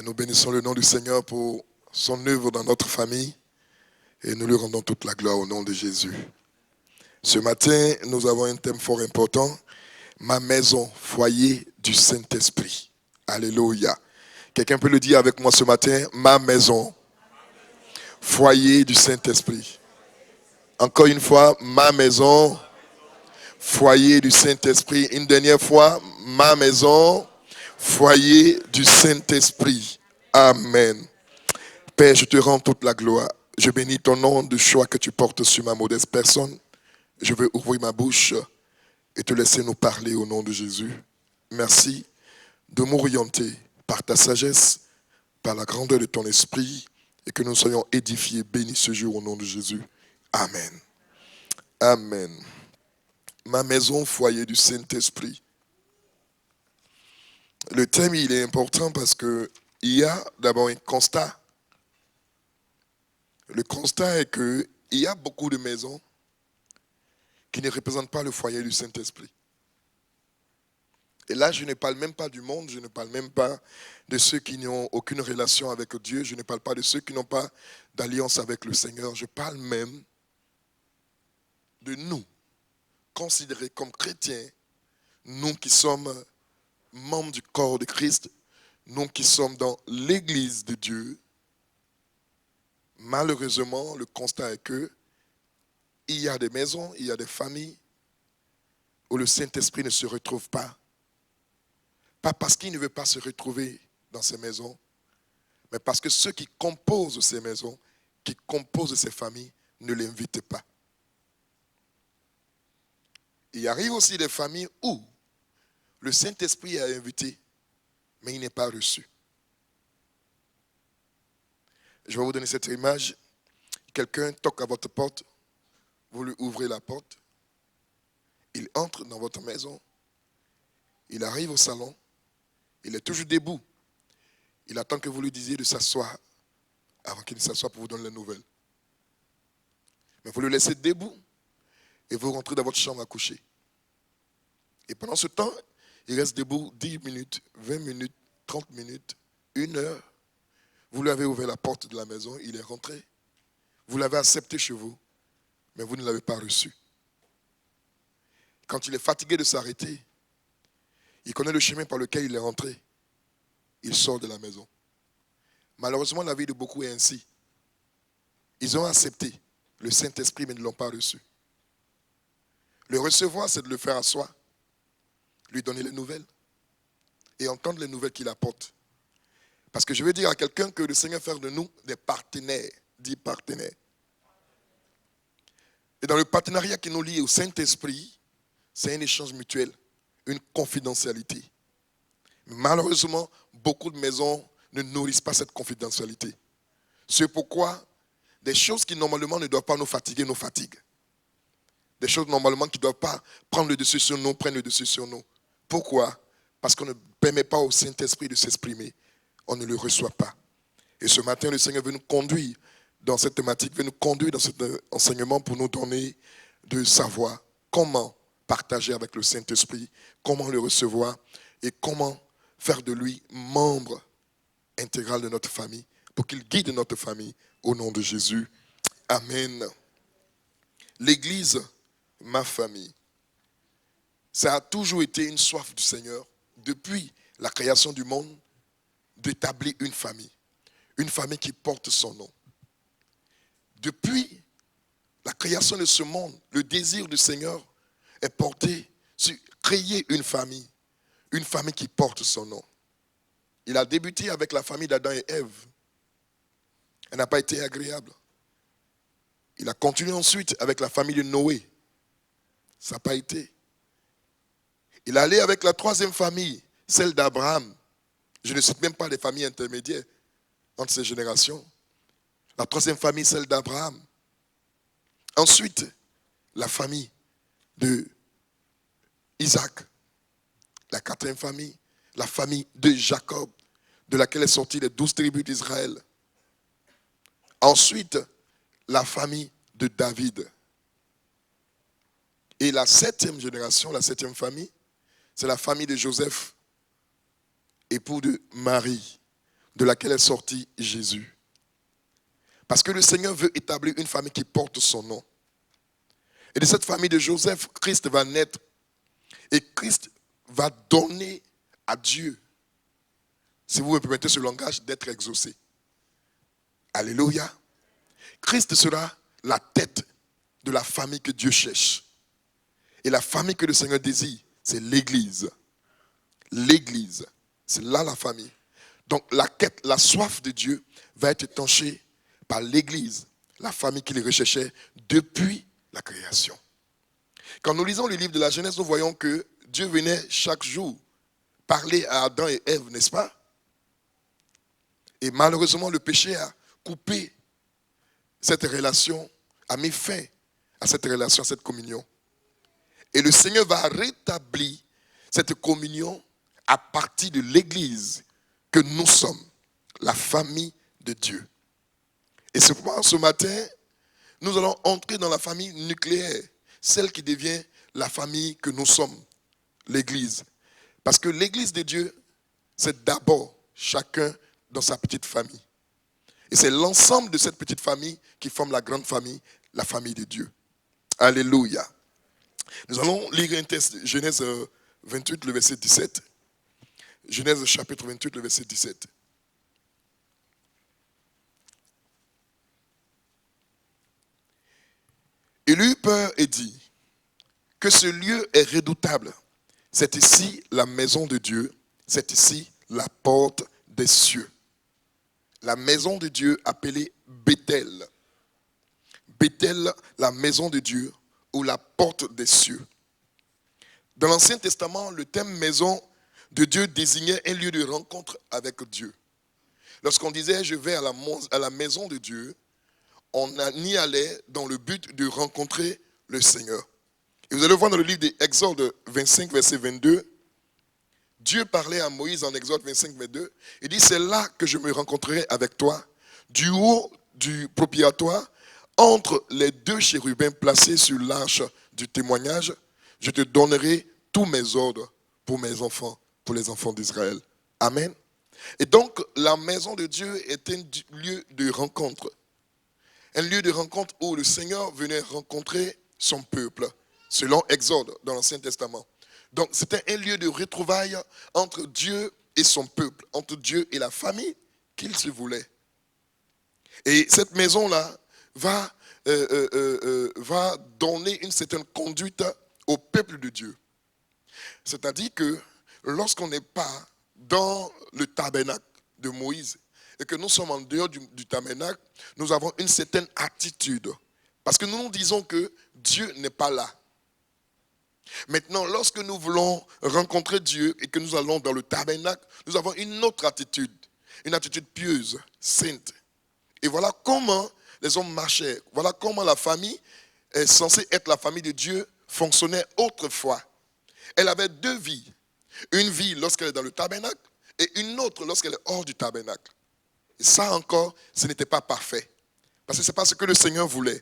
nous bénissons le nom du Seigneur pour son œuvre dans notre famille et nous lui rendons toute la gloire au nom de Jésus. Ce matin, nous avons un thème fort important, ma maison, foyer du Saint-Esprit. Alléluia. Quelqu'un peut le dire avec moi ce matin, ma maison, foyer du Saint-Esprit. Encore une fois, ma maison, foyer du Saint-Esprit. Une dernière fois, ma maison, foyer du Saint-Esprit. Amen. Père, je te rends toute la gloire. Je bénis ton nom du choix que tu portes sur ma modeste personne. Je veux ouvrir ma bouche et te laisser nous parler au nom de Jésus. Merci de m'orienter par ta sagesse, par la grandeur de ton esprit et que nous soyons édifiés, bénis ce jour au nom de Jésus. Amen. Amen. Ma maison, foyer du Saint-Esprit. Le thème, il est important parce qu'il y a d'abord un constat. Le constat est qu'il y a beaucoup de maisons qui ne représentent pas le foyer du Saint-Esprit. Et là, je ne parle même pas du monde, je ne parle même pas de ceux qui n'ont aucune relation avec Dieu, je ne parle pas de ceux qui n'ont pas d'alliance avec le Seigneur, je parle même de nous, considérés comme chrétiens, nous qui sommes membres du corps de Christ, nous qui sommes dans l'Église de Dieu. Malheureusement, le constat est que il y a des maisons, il y a des familles où le Saint-Esprit ne se retrouve pas. Pas parce qu'il ne veut pas se retrouver dans ces maisons, mais parce que ceux qui composent ces maisons, qui composent ces familles, ne l'invitent pas. Il arrive aussi des familles où le Saint-Esprit est invité, mais il n'est pas reçu. Je vais vous donner cette image. Quelqu'un toque à votre porte, vous lui ouvrez la porte, il entre dans votre maison, il arrive au salon, il est toujours debout. Il attend que vous lui disiez de s'asseoir avant qu'il ne s'assoie pour vous donner les nouvelles. Mais vous le laissez debout et vous rentrez dans votre chambre à coucher. Et pendant ce temps, il reste debout 10 minutes, 20 minutes, 30 minutes, 1 heure. Vous lui avez ouvert la porte de la maison, il est rentré. Vous l'avez accepté chez vous, mais vous ne l'avez pas reçu. Quand il est fatigué de s'arrêter, il connaît le chemin par lequel il est rentré. Il sort de la maison. Malheureusement, la vie de beaucoup est ainsi. Ils ont accepté le Saint-Esprit, mais ne l'ont pas reçu. Le recevoir, c'est de le faire asseoir, lui donner les nouvelles et entendre les nouvelles qu'il apporte. Parce que je veux dire à quelqu'un que le Seigneur fait de nous des partenaires, dit partenaires. Et dans le partenariat qui nous lie au Saint-Esprit, c'est un échange mutuel, une confidentialité. Malheureusement, beaucoup de maisons ne nourrissent pas cette confidentialité. C'est pourquoi des choses qui normalement ne doivent pas nous fatiguer, nous fatiguent. Des choses normalement qui ne doivent pas prendre le dessus sur nous, prennent le dessus sur nous. Pourquoi? Parce qu'on ne permet pas au Saint-Esprit de s'exprimer. On ne le reçoit pas. Et ce matin, le Seigneur veut nous conduire dans cette thématique, veut nous conduire dans cet enseignement pour nous donner de savoir comment partager avec le Saint-Esprit, comment le recevoir et comment faire de lui membre intégral de notre famille pour qu'il guide notre famille au nom de Jésus. Amen. L'Église, ma famille, ça a toujours été une soif du Seigneur depuis la création du monde d'établir une famille qui porte son nom. Depuis la création de ce monde, le désir du Seigneur est porté sur créer une famille qui porte son nom. Il a débuté avec la famille d'Adam et Ève. Elle n'a pas été agréable. Il a continué ensuite avec la famille de Noé. Ça n'a pas été. Il est allé avec la troisième famille, celle d'Abraham. Je ne cite même pas les familles intermédiaires entre ces générations. La troisième famille, celle d'Abraham. Ensuite, la famille de Isaac. La quatrième famille, la famille de Jacob, de laquelle est sortie les 12 tribus d'Israël. Ensuite, la famille de David. Et la septième génération, la septième famille, c'est la famille de Joseph, époux de Marie. de laquelle est sorti Jésus. Parce que le Seigneur veut établir une famille qui porte son nom. Et de cette famille de Joseph, Christ va naître. Et Christ va donner à Dieu, si vous me permettez ce langage, d'être exaucé. Alléluia. Christ sera la tête de la famille que Dieu cherche. Et la famille que le Seigneur désire, c'est l'Église. L'Église, c'est là la famille. Donc la quête, la soif de Dieu va être étanchée par l'Église, la famille qu'il recherchait depuis la création. Quand nous lisons le livre de la Genèse, nous voyons que Dieu venait chaque jour parler à Adam et Ève, n'est-ce pas? Et malheureusement, le péché a coupé cette relation, a mis fin à cette relation, à cette communion. Et le Seigneur va rétablir cette communion à partir de l'Église que nous sommes, la famille de Dieu. Et c'est pourquoi ce matin, nous allons entrer dans la famille nucléaire, celle qui devient la famille que nous sommes, l'Église. Parce que l'Église de Dieu, c'est d'abord chacun dans sa petite famille. Et c'est l'ensemble de cette petite famille qui forme la grande famille, la famille de Dieu. Alléluia. Nous allons lire un texte, Genèse 28, le verset 17. Genèse chapitre 28, le verset 17. Il eut peur et dit que ce lieu est redoutable. C'est ici la maison de Dieu, c'est ici la porte des cieux. La maison de Dieu appelée Bethel. Bethel, la maison de Dieu ou la porte des cieux. Dans l'Ancien Testament, le thème maison de Dieu désignait un lieu de rencontre avec Dieu. Lorsqu'on disait je vais à la maison de Dieu, on y allait dans le but de rencontrer le Seigneur. Et vous allez voir dans le livre d'Exode 25, verset 22, Dieu parlait à Moïse en Exode 25, 22. Il dit, c'est là que je me rencontrerai avec toi, du haut du propitiatoire, entre les deux chérubins placés sur l'arche du témoignage, je te donnerai tous mes ordres pour mes enfants, pour les enfants d'Israël. Amen. Et donc, la maison de Dieu est un lieu de rencontre. Un lieu de rencontre où le Seigneur venait rencontrer son peuple, selon Exode dans l'Ancien Testament. Donc, c'était un lieu de retrouvailles entre Dieu et son peuple, entre Dieu et la famille qu'il se voulait. Et cette maison-là va donner une certaine conduite au peuple de Dieu. C'est-à-dire que lorsqu'on n'est pas dans le tabernacle de Moïse et que nous sommes en dehors du tabernacle, nous avons une certaine attitude. Parce que nous nous disons que Dieu n'est pas là. Maintenant, lorsque nous voulons rencontrer Dieu et que nous allons dans le tabernacle, nous avons une autre attitude, une attitude pieuse, sainte. Et voilà comment les hommes marchaient. Voilà comment la famille est censée être la famille de Dieu fonctionnait autrefois. Elle avait deux vies. Une vie lorsqu'elle est dans le tabernacle et une autre lorsqu'elle est hors du tabernacle. Et ça encore, ce n'était pas parfait. Parce que ce n'est pas ce que le Seigneur voulait.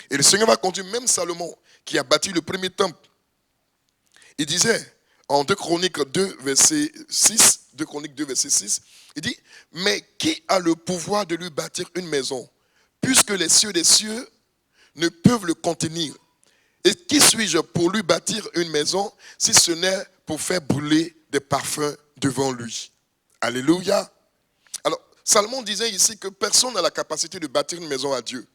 Et le Seigneur va conduire même Salomon, qui a bâti le premier temple. Il disait, en 2 Chroniques 2, verset 6, 2 Chroniques 2, verset 6, il dit, mais qui a le pouvoir de lui bâtir une maison, puisque les cieux des cieux ne peuvent le contenir? Et qui suis-je pour lui bâtir une maison, si ce n'est pour faire brûler des parfums devant lui? Alléluia. Alors, Salomon disait ici que personne n'a la capacité de bâtir une maison à Dieu.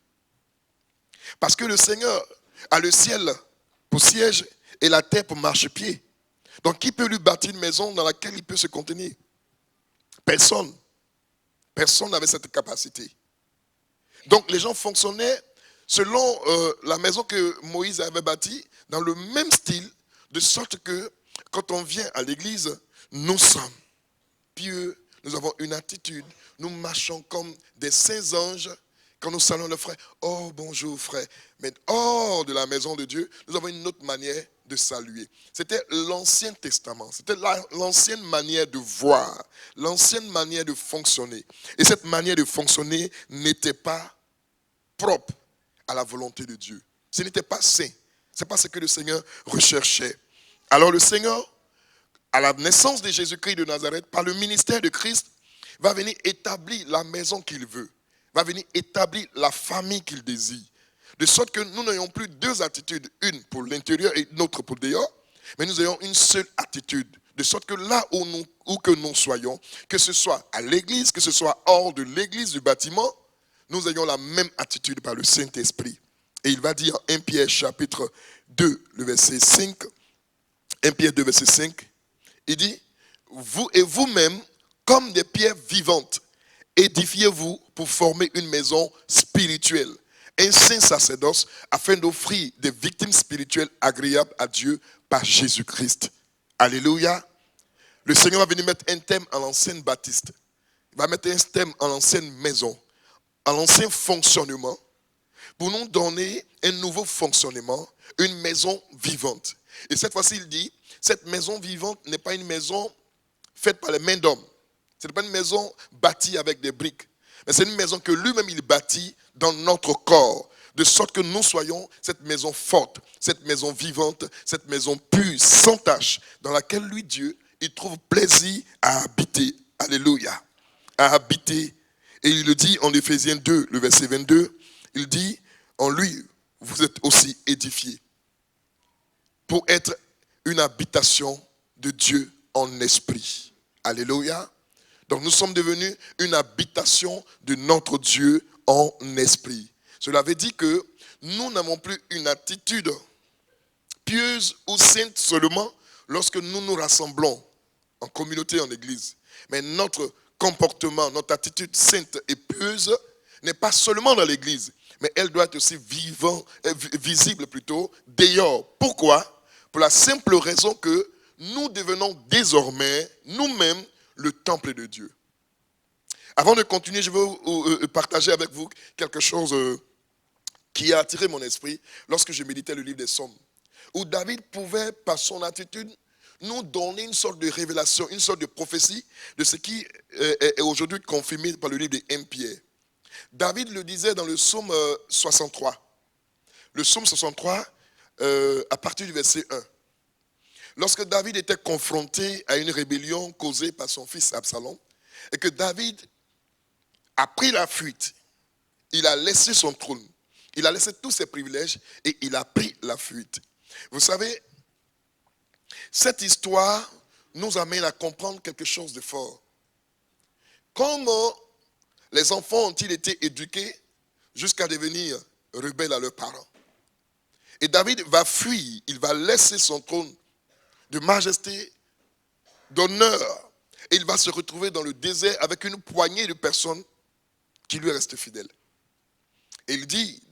Parce que le Seigneur a le ciel pour siège et la terre pour marchepied. Donc, qui peut lui bâtir une maison dans laquelle il peut se contenir? Personne. Personne n'avait cette capacité. Donc, les gens fonctionnaient selon la maison que Moïse avait bâtie, dans le même style, de sorte que quand on vient à l'église, nous sommes pieux, nous avons une attitude, nous marchons comme des saints anges. Quand nous saluons le frère, oh bonjour frère. Mais hors de la maison de Dieu, nous avons une autre manière de saluer. C'était l'Ancien Testament, c'était l'ancienne manière de voir, l'ancienne manière de fonctionner. Et cette manière de fonctionner n'était pas propre à la volonté de Dieu. Ce n'était pas saint. Ce n'est pas ce que le Seigneur recherchait. Alors le Seigneur, à la naissance de Jésus-Christ de Nazareth, par le ministère de Christ, va venir établir la maison qu'il veut, va venir établir la famille qu'il désire. De sorte que nous n'ayons plus deux attitudes, une pour l'intérieur et une autre pour dehors, mais nous ayons une seule attitude. De sorte que là où que nous soyons, que ce soit à l'église, que ce soit hors de l'église, du bâtiment, nous ayons la même attitude par le Saint-Esprit. Et il va dire en 1 Pierre chapitre 2, le verset 5, 1 Pierre 2, verset 5, il dit, vous et vous-même, comme des pierres vivantes, édifiez-vous pour former une maison spirituelle, un saint sacerdoce, afin d'offrir des victimes spirituelles agréables à Dieu par Jésus-Christ. Alléluia. Le Seigneur va venir mettre un thème à l'ancienne baptiste. Il va mettre un thème à l'ancienne maison, à l'ancien fonctionnement, pour nous donner un nouveau fonctionnement, une maison vivante. Et cette fois-ci, il dit, cette maison vivante n'est pas une maison faite par les mains d'hommes. Ce n'est pas une maison bâtie avec des briques. Mais c'est une maison que lui-même, il bâtit dans notre corps. De sorte que nous soyons cette maison forte, cette maison vivante, cette maison pure, sans tache, dans laquelle lui, Dieu, il trouve plaisir à habiter. Alléluia. À habiter. Et il le dit en Éphésiens 2, le verset 22, il dit, en lui, vous êtes aussi édifiés pour être une habitation de Dieu en esprit. Alléluia. Donc nous sommes devenus une habitation de notre Dieu en esprit. Cela veut dire que nous n'avons plus une attitude pieuse ou sainte seulement lorsque nous nous rassemblons en communauté, en église. Mais notre comportement, notre attitude sainte et pieuse n'est pas seulement dans l'église, mais elle doit être aussi visible plutôt dehors. Pourquoi? Pour la simple raison que nous devenons désormais nous-mêmes le temple de Dieu. Avant de continuer, je veux partager avec vous quelque chose qui a attiré mon esprit lorsque je méditais le livre des Psaumes, où David pouvait, par son attitude, nous donner une sorte de révélation, une sorte de prophétie de ce qui est aujourd'hui confirmé par le livre de 1 Pierre. David le disait dans le psaume 63. Le psaume 63, à partir du verset 1. Lorsque David était confronté à une rébellion causée par son fils Absalom, et que David a pris la fuite, il a laissé son trône, il a laissé tous ses privilèges et il a pris la fuite. Vous savez, cette histoire nous amène à comprendre quelque chose de fort. Comment les enfants ont-ils été éduqués jusqu'à devenir rebelles à leurs parents? Et David va fuir, il va laisser son trône de majesté, d'honneur, et il va se retrouver dans le désert avec une poignée de personnes qui lui restent fidèles. Et il dit,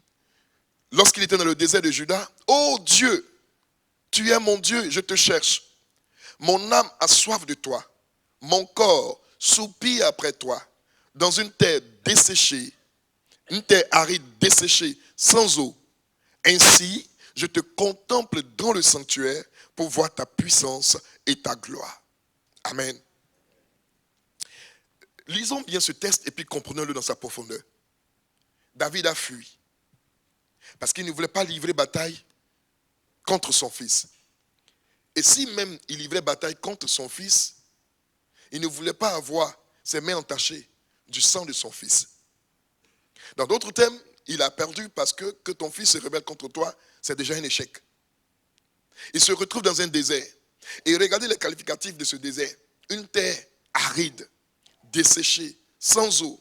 lorsqu'il était dans le désert de Juda, « Oh Dieu, tu es mon Dieu, je te cherche. Mon âme a soif de toi. Mon corps soupire après toi. Dans une terre desséchée, une terre aride desséchée, sans eau. Ainsi, je te contemple dans le sanctuaire pour voir ta puissance et ta gloire. » Amen. Lisons bien ce texte et puis comprenons-le dans sa profondeur. David a fui parce qu'il ne voulait pas livrer bataille contre son fils. Et si même il livrait bataille contre son fils, il ne voulait pas avoir ses mains entachées du sang de son fils. Dans d'autres termes, il a perdu parce que ton fils se rebelle contre toi, c'est déjà un échec. Il se retrouve dans un désert. Et regardez les qualificatifs de ce désert. Une terre aride, desséchée, sans eau.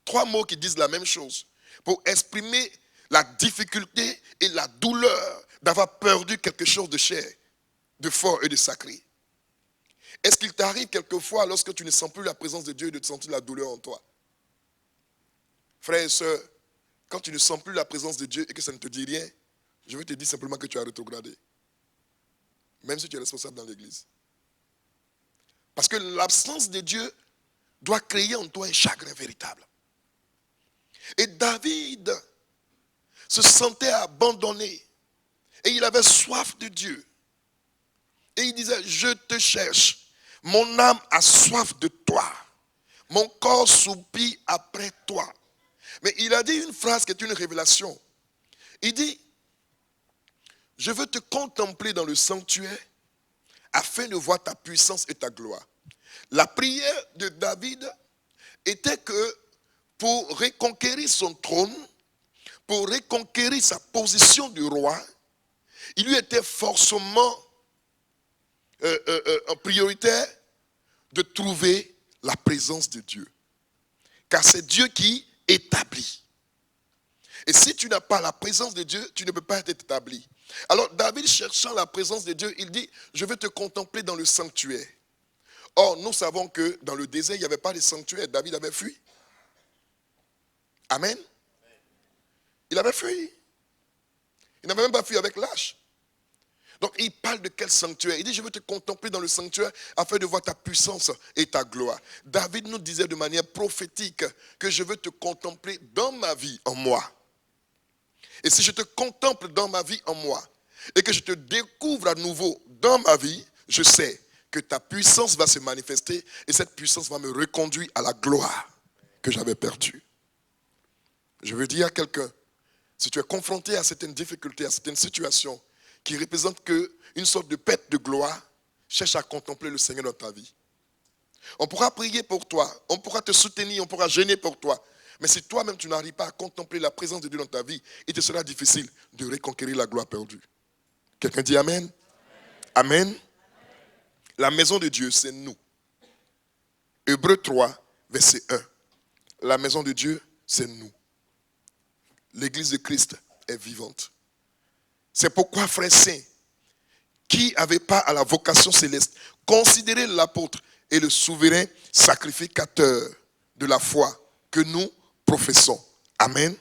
3 mots qui disent la même chose pour exprimer la difficulté et la douleur d'avoir perdu quelque chose de cher, de fort et de sacré. Est-ce qu'il t'arrive quelquefois, lorsque tu ne sens plus la présence de Dieu, de te sentir la douleur en toi? Frères et sœurs, quand tu ne sens plus la présence de Dieu et que ça ne te dit rien, je veux te dire simplement que tu as rétrogradé. Même si tu es responsable dans l'église. Parce que l'absence de Dieu doit créer en toi un chagrin véritable. Et David se sentait abandonné. Et il avait soif de Dieu. Et il disait, je te cherche. Mon âme a soif de toi. Mon corps soupire après toi. Mais il a dit une phrase qui est une révélation. Il dit, je veux te contempler dans le sanctuaire afin de voir ta puissance et ta gloire. La prière de David était que pour reconquérir son trône, pour reconquérir sa position de roi, il lui était forcément prioritaire de trouver la présence de Dieu. Car c'est Dieu qui établit. Et si tu n'as pas la présence de Dieu, tu ne peux pas être établi. Alors David, cherchant la présence de Dieu, il dit, je veux te contempler dans le sanctuaire. Or, nous savons que dans le désert, il n'y avait pas de sanctuaire. David avait fui. Amen. Il avait fui. Il n'avait même pas fui avec l'âge. Donc il parle de quel sanctuaire? Il dit, je veux te contempler dans le sanctuaire afin de voir ta puissance et ta gloire. David nous disait de manière prophétique que je veux te contempler dans ma vie, en moi. Et si je te contemple dans ma vie, en moi, et que je te découvre à nouveau dans ma vie, je sais que ta puissance va se manifester et cette puissance va me reconduire à la gloire que j'avais perdue. Je veux dire à quelqu'un, si tu es confronté à certaines difficultés, à certaines situations qui représentent une sorte de perte de gloire, cherche à contempler le Seigneur dans ta vie. On pourra prier pour toi, on pourra te soutenir, on pourra gêner pour toi. Mais si toi-même tu n'arrives pas à contempler la présence de Dieu dans ta vie, il te sera difficile de reconquérir la gloire perdue. Quelqu'un dit Amen? Amen. Amen. La maison de Dieu, c'est nous. Hébreux 3, verset 1. La maison de Dieu, c'est nous. L'église de Christ est vivante. C'est pourquoi, frères saints, qui n'avaient pas à la vocation céleste, considérez l'apôtre et le souverain sacrificateur de la foi que nous professons. Amen.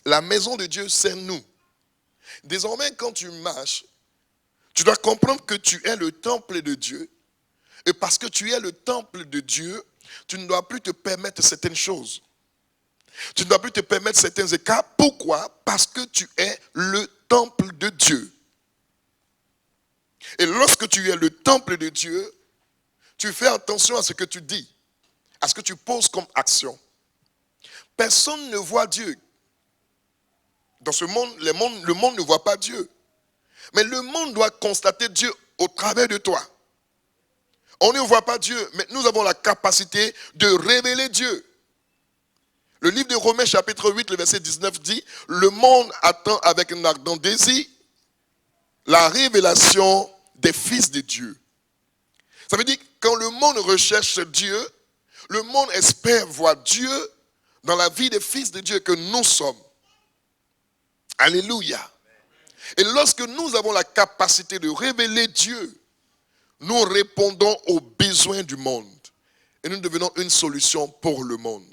La maison de Dieu, c'est nous. Désormais, quand tu marches, tu dois comprendre que tu es le temple de Dieu. Et parce que tu es le temple de Dieu, tu ne dois plus te permettre certaines choses. Tu ne dois plus te permettre certains écarts. Pourquoi? Parce que tu es le temple de Dieu. Et lorsque tu es le temple de Dieu, tu fais attention à ce que tu dis, à ce que tu poses comme action. Personne ne voit Dieu. Dans ce monde, le monde ne voit pas Dieu. Mais le monde doit constater Dieu au travers de toi. On ne voit pas Dieu, mais nous avons la capacité de révéler Dieu. Le livre de Romains chapitre 8, le verset 19 dit, le monde attend avec un ardent désir la révélation des fils de Dieu. Ça veut dire que quand le monde recherche Dieu, le monde espère voir Dieu dans la vie des fils de Dieu que nous sommes. Alléluia. Et lorsque nous avons la capacité de révéler Dieu, nous répondons aux besoins du monde. Et nous devenons une solution pour le monde.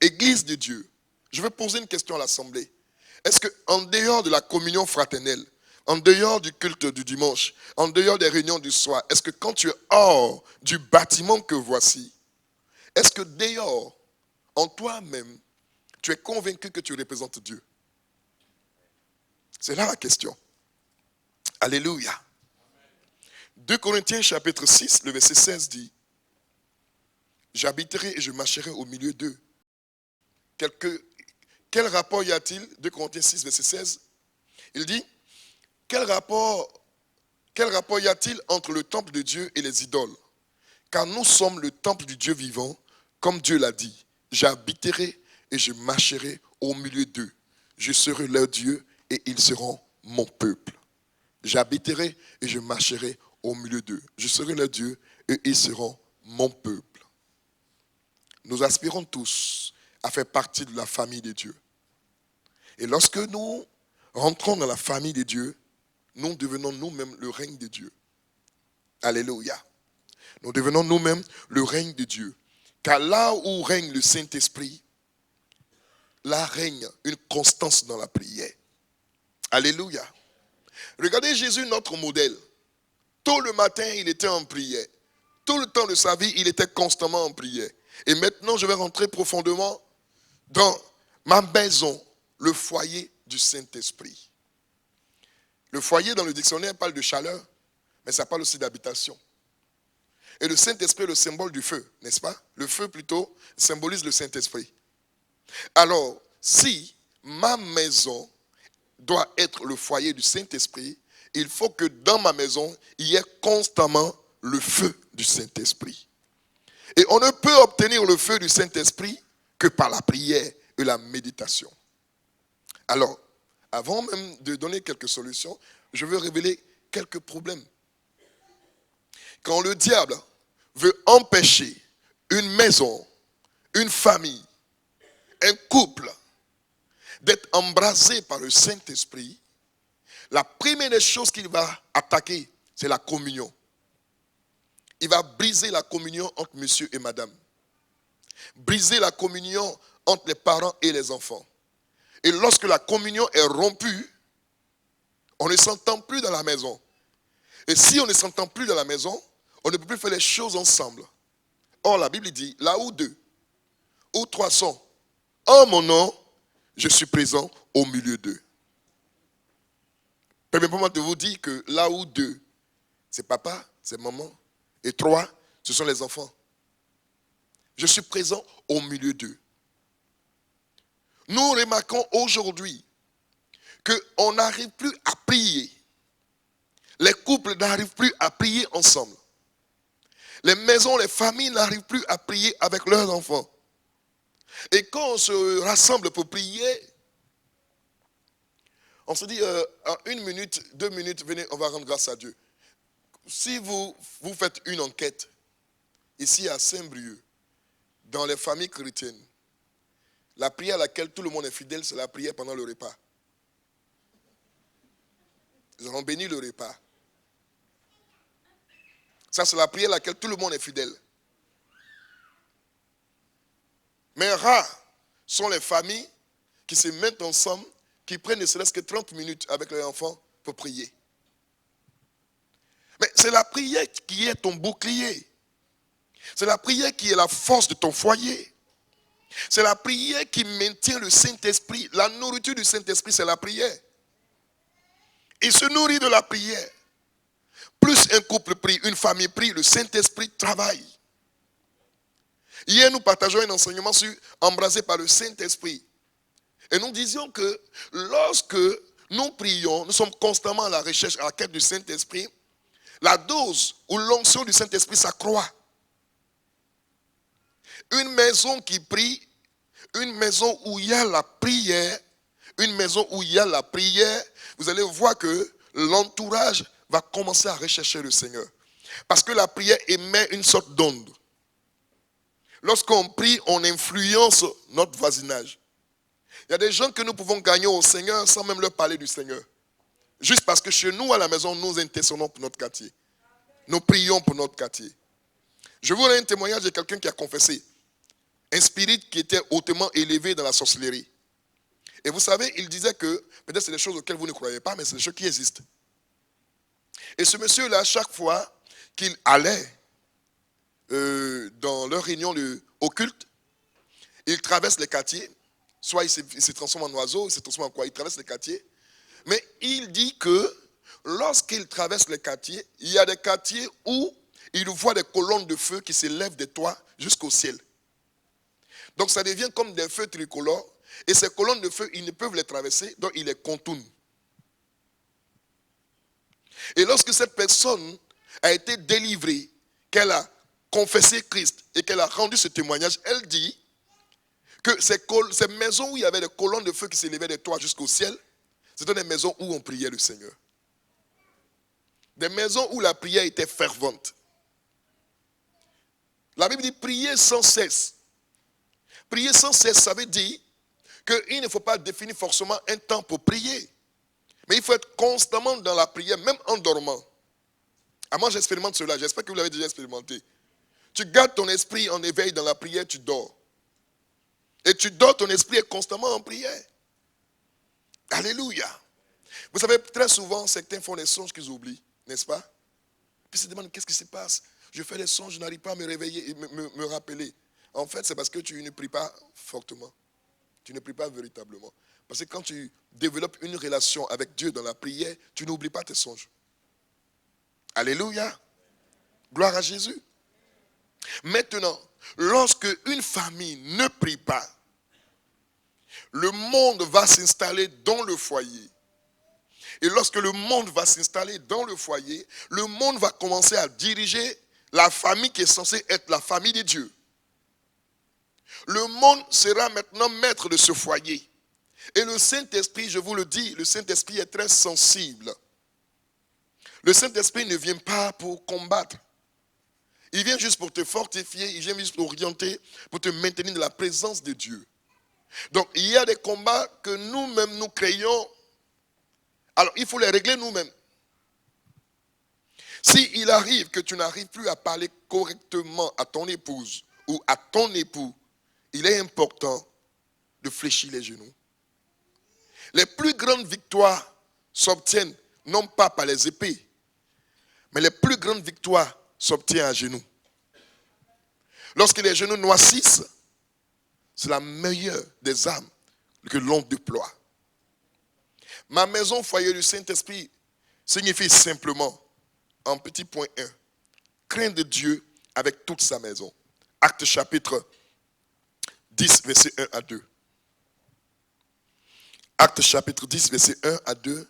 Église de Dieu, je vais poser une question à l'Assemblée. Est-ce qu'en dehors de la communion fraternelle, en dehors du culte du dimanche, en dehors des réunions du soir, est-ce que quand tu es hors du bâtiment que voici, est-ce que dehors, en toi-même, tu es convaincu que tu représentes Dieu? C'est là la question. Alléluia. 2 Corinthiens chapitre 6, le verset 16 dit, j'habiterai et je marcherai au milieu d'eux. Quel rapport y a-t-il? 2 Corinthiens 6, verset 16. Il dit, quel rapport y a-t-il entre le temple de Dieu et les idoles? Car nous sommes le temple du Dieu vivant, comme Dieu l'a dit. J'habiterai et je marcherai au milieu d'eux. Je serai leur Dieu et ils seront mon peuple. J'habiterai et je marcherai au milieu d'eux. Je serai leur Dieu et ils seront mon peuple. Nous aspirons tous à faire partie de la famille de Dieu. Et lorsque nous rentrons dans la famille de Dieu, nous devenons nous-mêmes le règne de Dieu. Alléluia. Nous devenons nous-mêmes le règne de Dieu. Car là où règne le Saint-Esprit, là règne une constance dans la prière. Alléluia. Regardez Jésus, notre modèle. Tôt le matin, il était en prière. Tout le temps de sa vie, il était constamment en prière. Et maintenant, je vais rentrer profondément dans ma maison, le foyer du Saint-Esprit. Le foyer dans le dictionnaire parle de chaleur, mais ça parle aussi d'habitation. Et le Saint-Esprit est le symbole du feu, n'est-ce pas? Le feu plutôt symbolise le Saint-Esprit. Alors, si ma maison doit être le foyer du Saint-Esprit, il faut que dans ma maison, il y ait constamment le feu du Saint-Esprit. Et on ne peut obtenir le feu du Saint-Esprit que par la prière et la méditation. Alors, avant même de donner quelques solutions, je veux révéler quelques problèmes. Quand le diable veut empêcher une maison, une famille, un couple d'être embrasé par le Saint-Esprit, la première des choses qu'il va attaquer, c'est la communion. Il va briser la communion entre monsieur et madame. Briser la communion entre les parents et les enfants. Et lorsque la communion est rompue, on ne s'entend plus dans la maison. Et si on ne s'entend plus dans la maison, on ne peut plus faire les choses ensemble. Or, la Bible dit, là où deux ou trois sont en mon nom, je suis présent au milieu d'eux. Permettez-moi de vous dire que là où deux, c'est papa, c'est maman, et trois, ce sont les enfants. Je suis présent au milieu d'eux. Nous remarquons aujourd'hui qu'on n'arrive plus à prier. Les couples n'arrivent plus à prier ensemble. Les maisons, les familles n'arrivent plus à prier avec leurs enfants. Et quand on se rassemble pour prier, on se dit, en 1 minute, 2 minutes, venez, on va rendre grâce à Dieu. Si vous faites une enquête, ici à Saint-Brieuc, dans les familles chrétiennes, la prière à laquelle tout le monde est fidèle, c'est la prière pendant le repas. Ils auront béni le repas. Ça, c'est la prière à laquelle tout le monde est fidèle. Mais rares sont les familles qui se mettent ensemble, qui prennent ne serait-ce que 30 minutes avec leurs enfants pour prier. Mais c'est la prière qui est ton bouclier. C'est la prière qui est la force de ton foyer. C'est la prière qui maintient le Saint-Esprit. La nourriture du Saint-Esprit, c'est la prière. Il se nourrit de la prière. Plus un couple prie, une famille prie, le Saint-Esprit travaille. Hier, nous partageons un enseignement sur embrasé par le Saint-Esprit. Et nous disions que lorsque nous prions, nous sommes constamment à la recherche, à la quête du Saint-Esprit, la dose ou l'onction du Saint-Esprit s'accroît. Une maison qui prie, une maison où il y a la prière, une maison où il y a la prière, vous allez voir que l'entourage va commencer à rechercher le Seigneur. Parce que la prière émet une sorte d'onde. Lorsqu'on prie, on influence notre voisinage. Il y a des gens que nous pouvons gagner au Seigneur sans même leur parler du Seigneur. Juste parce que chez nous, à la maison, nous intercédons pour notre quartier. Nous prions pour notre quartier. Je vous donne un témoignage de quelqu'un qui a confessé. Un spirit qui était hautement élevé dans la sorcellerie. Et vous savez, il disait que, peut-être c'est des choses auxquelles vous ne croyez pas, mais c'est des choses qui existent. Et ce monsieur-là, chaque fois qu'il allait dans leur réunion occulte, il traverse les quartiers. Soit il se transforme en oiseau, il se transforme en quoi? Il traverse les quartiers. Mais il dit que lorsqu'il traverse les quartiers, il y a des quartiers où il voit des colonnes de feu qui s'élèvent des toits jusqu'au ciel. Donc ça devient comme des feux tricolores. Et ces colonnes de feu, ils ne peuvent les traverser, donc il les contournent. Et lorsque cette personne a été délivrée, qu'elle a confessé Christ et qu'elle a rendu ce témoignage, elle dit que ces maisons où il y avait des colonnes de feu qui s'élevaient des toits jusqu'au ciel, c'était des maisons où on priait le Seigneur. Des maisons où la prière était fervente. La Bible dit prier sans cesse. Prier sans cesse, ça veut dire qu'il ne faut pas définir forcément un temps pour prier. Mais il faut être constamment dans la prière, même en dormant. Moi, j'expérimente cela. J'espère que vous l'avez déjà expérimenté. Tu gardes ton esprit en éveil dans la prière, tu dors. Et tu dors, ton esprit est constamment en prière. Alléluia. Vous savez, très souvent, certains font des songes qu'ils oublient, n'est-ce pas? Puis ils se demandent, qu'est-ce qui se passe? Je fais des songes, je n'arrive pas à me réveiller et me rappeler. En fait, c'est parce que tu ne pries pas fortement. Tu ne pries pas véritablement. Parce que quand tu développes une relation avec Dieu dans la prière, tu n'oublies pas tes songes. Alléluia. Gloire à Jésus. Maintenant, lorsque une famille ne prie pas, le monde va s'installer dans le foyer. Et lorsque le monde va s'installer dans le foyer, le monde va commencer à diriger la famille qui est censée être la famille de Dieu. Le monde sera maintenant maître de ce foyer. Et le Saint-Esprit, je vous le dis, le Saint-Esprit est très sensible. Le Saint-Esprit ne vient pas pour combattre. Il vient juste pour te fortifier, il vient juste pour orienter, pour te maintenir dans la présence de Dieu. Donc, il y a des combats que nous-mêmes nous créons. Alors, il faut les régler nous-mêmes. S'il arrive que tu n'arrives plus à parler correctement à ton épouse ou à ton époux, il est important de fléchir les genoux. Les plus grandes victoires s'obtiennent non pas par les épées, mais les plus grandes victoires s'obtiennent à genoux. Lorsque les genoux noircissent, c'est la meilleure des armes que l'on déploie. Ma maison, foyer du Saint-Esprit, signifie simplement, en petit point 1, craindre Dieu avec toute sa maison. Actes chapitre 10, verset 1 à 2. Actes chapitre 10, verset 1 à 2.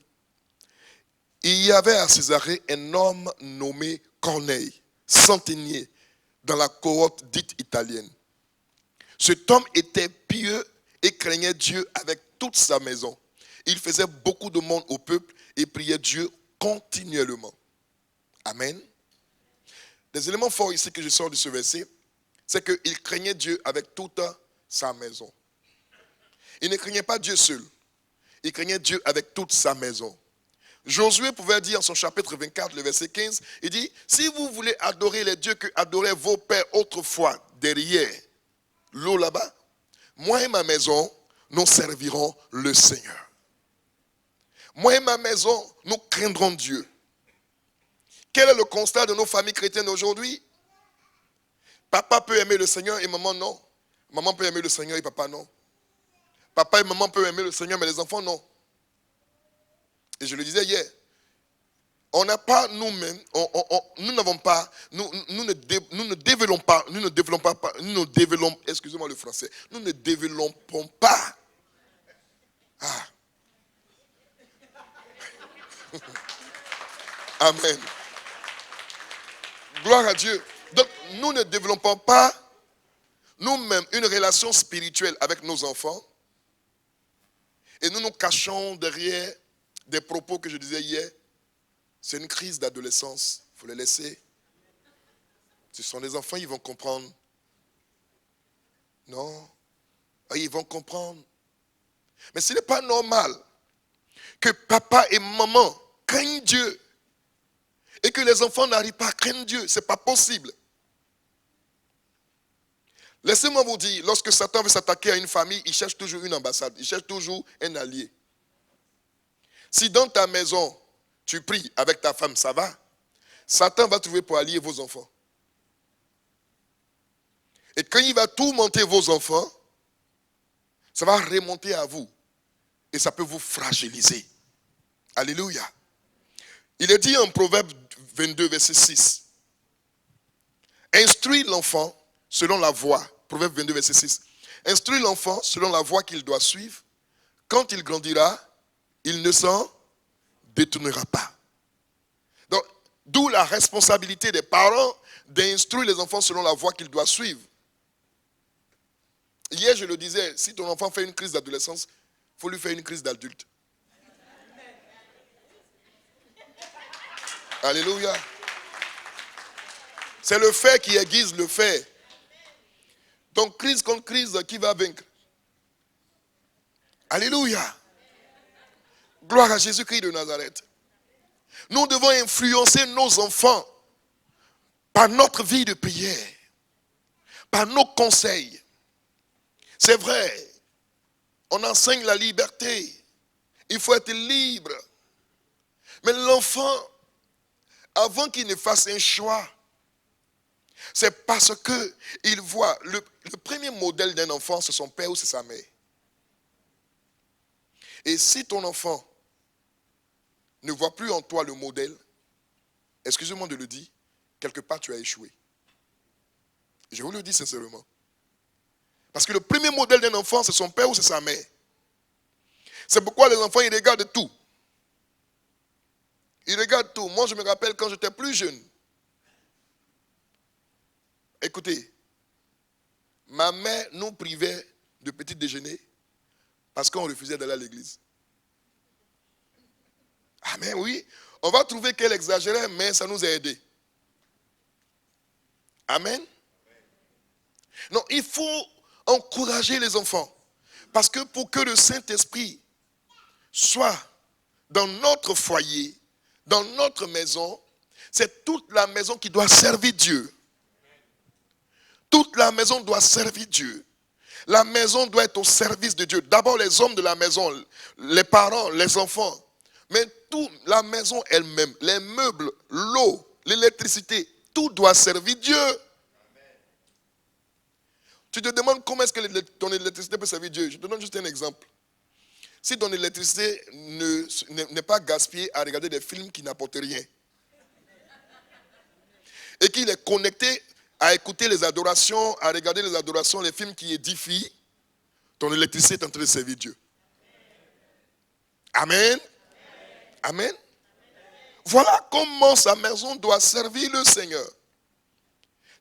Il y avait à Césarée un homme nommé Corneille, centenier, dans la cohorte dite italienne. Cet homme était pieux et craignait Dieu avec toute sa maison. Il faisait beaucoup de monde au peuple et priait Dieu continuellement. Amen. Des éléments forts ici que je sors de ce verset, c'est qu'il craignait Dieu avec toute sa maison. Il ne craignait pas Dieu seul. Il craignait Dieu avec toute sa maison. Josué pouvait dire en son chapitre 24, le verset 15, il dit, si vous voulez adorer les dieux que adoraient vos pères autrefois derrière l'eau là-bas, moi et ma maison, nous servirons le Seigneur. Moi et ma maison, nous craindrons Dieu. Quel est le constat de nos familles chrétiennes aujourd'hui? Papa peut aimer le Seigneur et maman non. Maman peut aimer le Seigneur et papa non. Papa et maman peuvent aimer le Seigneur, mais les enfants non. Et je le disais hier, on n'a pas nous-mêmes, nous n'avons pas, nous ne développons, excusez-moi le français, nous ne développons pas. Ah. Amen. Gloire à Dieu. Donc, nous ne développons pas nous-mêmes une relation spirituelle avec nos enfants et nous nous cachons derrière des propos que je disais hier. C'est une crise d'adolescence. Il faut les laisser. Ce sont des enfants, ils vont comprendre. Non. Ils vont comprendre. Mais ce n'est pas normal que papa et maman craignent Dieu et que les enfants n'arrivent pas à craindre Dieu. Ce n'est pas possible. Laissez-moi vous dire, lorsque Satan veut s'attaquer à une famille, il cherche toujours une ambassade, il cherche toujours un allié. Si dans ta maison, tu pries avec ta femme, ça va, Satan va trouver pour allier vos enfants. Et quand il va tourmenter vos enfants, ça va remonter à vous. Et ça peut vous fragiliser. Alléluia. Il est dit en Proverbe 22, verset 6. Instruis l'enfant selon la voie. Proverbe 22, verset 6. Instruis l'enfant selon la voie qu'il doit suivre. Quand il grandira, il ne s'en détournera pas. Donc, d'où la responsabilité des parents d'instruire les enfants selon la voie qu'ils doivent suivre. Hier, je le disais, si ton enfant fait une crise d'adolescence, il faut lui faire une crise d'adulte. Alléluia. C'est le fait qui aiguise le fait. Donc, crise contre crise, qui va vaincre? Alléluia. Gloire à Jésus-Christ de Nazareth. Nous devons influencer nos enfants par notre vie de prière, par nos conseils. C'est vrai, on enseigne la liberté. Il faut être libre. Mais l'enfant, avant qu'il ne fasse un choix, c'est parce qu'il voit le premier modèle d'un enfant, c'est son père ou c'est sa mère. Et si ton enfant ne voit plus en toi le modèle, excusez-moi de le dire, quelque part tu as échoué. Je vous le dis sincèrement. Parce que le premier modèle d'un enfant, c'est son père ou c'est sa mère. C'est pourquoi les enfants, ils regardent tout. Il regarde tout. Moi, je me rappelle quand j'étais plus jeune. Écoutez, ma mère nous privait de petit déjeuner parce qu'on refusait d'aller à l'église. Ah mais oui, on va trouver qu'elle exagérait, mais ça nous a aidés. Amen. Non, il faut encourager les enfants. Parce que pour que le Saint-Esprit soit dans notre foyer, dans notre maison, c'est toute la maison qui doit servir Dieu. Toute la maison doit servir Dieu. La maison doit être au service de Dieu. D'abord les hommes de la maison, les parents, les enfants. Mais toute la maison elle-même, les meubles, l'eau, l'électricité, tout doit servir Dieu. Tu te demandes comment est-ce que ton électricité peut servir Dieu. Je te donne juste un exemple. Si ton électricité n'est pas gaspillée à regarder des films qui n'apportent rien, et qu'il est connecté à écouter les adorations, à regarder les adorations, les films qui édifient, ton électricité est en train de servir Dieu. Amen. Amen. Voilà comment sa maison doit servir le Seigneur.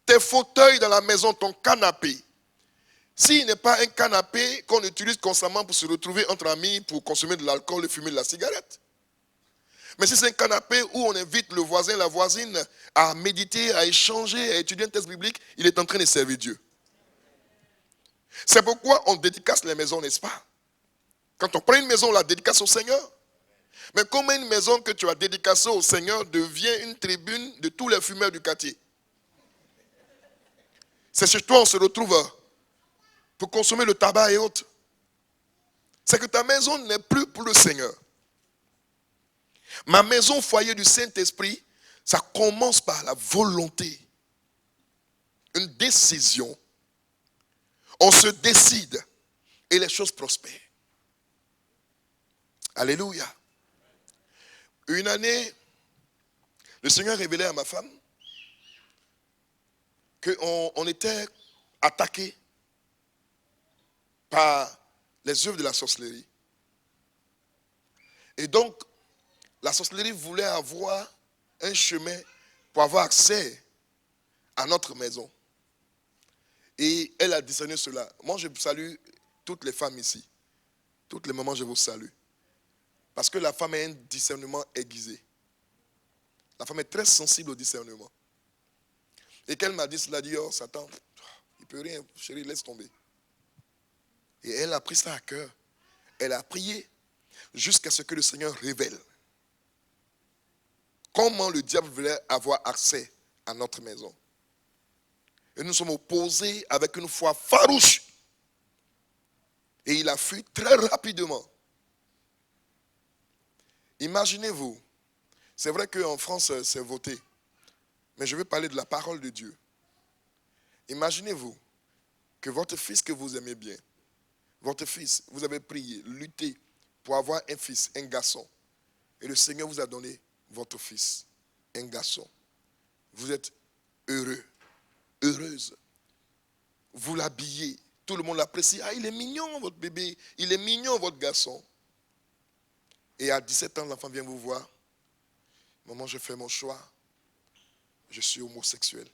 Tes fauteuils dans la maison, ton canapé. S'il n'est pas un canapé qu'on utilise constamment pour se retrouver entre amis, pour consommer de l'alcool et fumer de la cigarette. Mais si c'est un canapé où on invite le voisin, la voisine à méditer, à échanger, à étudier un texte biblique, il est en train de servir Dieu. C'est pourquoi on dédicace les maisons, n'est-ce pas? Quand on prend une maison, on la dédicace au Seigneur. Mais comment une maison que tu as dédicacée au Seigneur devient une tribune de tous les fumeurs du quartier? C'est chez toi on se retrouve pour consommer le tabac et autres. C'est que ta maison n'est plus pour le Seigneur. Ma maison foyer du Saint-Esprit, ça commence par la volonté. Une décision. On se décide et les choses prospèrent. Alléluia. Une année, le Seigneur révélait à ma femme qu'on était attaqué par les œuvres de la sorcellerie. Et donc, la sorcellerie voulait avoir un chemin pour avoir accès à notre maison. Et elle a discerné cela. Moi, je salue toutes les femmes ici. Toutes les mamans, je vous salue. Parce que la femme a un discernement aiguisé. La femme est très sensible au discernement. Et qu'elle m'a dit cela, dit, oh Satan, il ne peut rien, chérie, laisse tomber. Et elle a pris ça à cœur. Elle a prié jusqu'à ce que le Seigneur révèle comment le diable voulait avoir accès à notre maison. Et nous sommes opposés avec une foi farouche. Et il a fui très rapidement. Imaginez-vous, c'est vrai qu'en France, c'est voté. Mais je veux parler de la parole de Dieu. Imaginez-vous que votre fils que vous aimez bien, votre fils, vous avez prié, lutté pour avoir un fils, un garçon. Et le Seigneur vous a donné votre fils, un garçon. Vous êtes heureux, heureuse. Vous l'habillez, tout le monde l'apprécie. Ah, il est mignon votre bébé, il est mignon votre garçon. Et à 17 ans, l'enfant vient vous voir. Maman, je fais mon choix. Je suis homosexuel.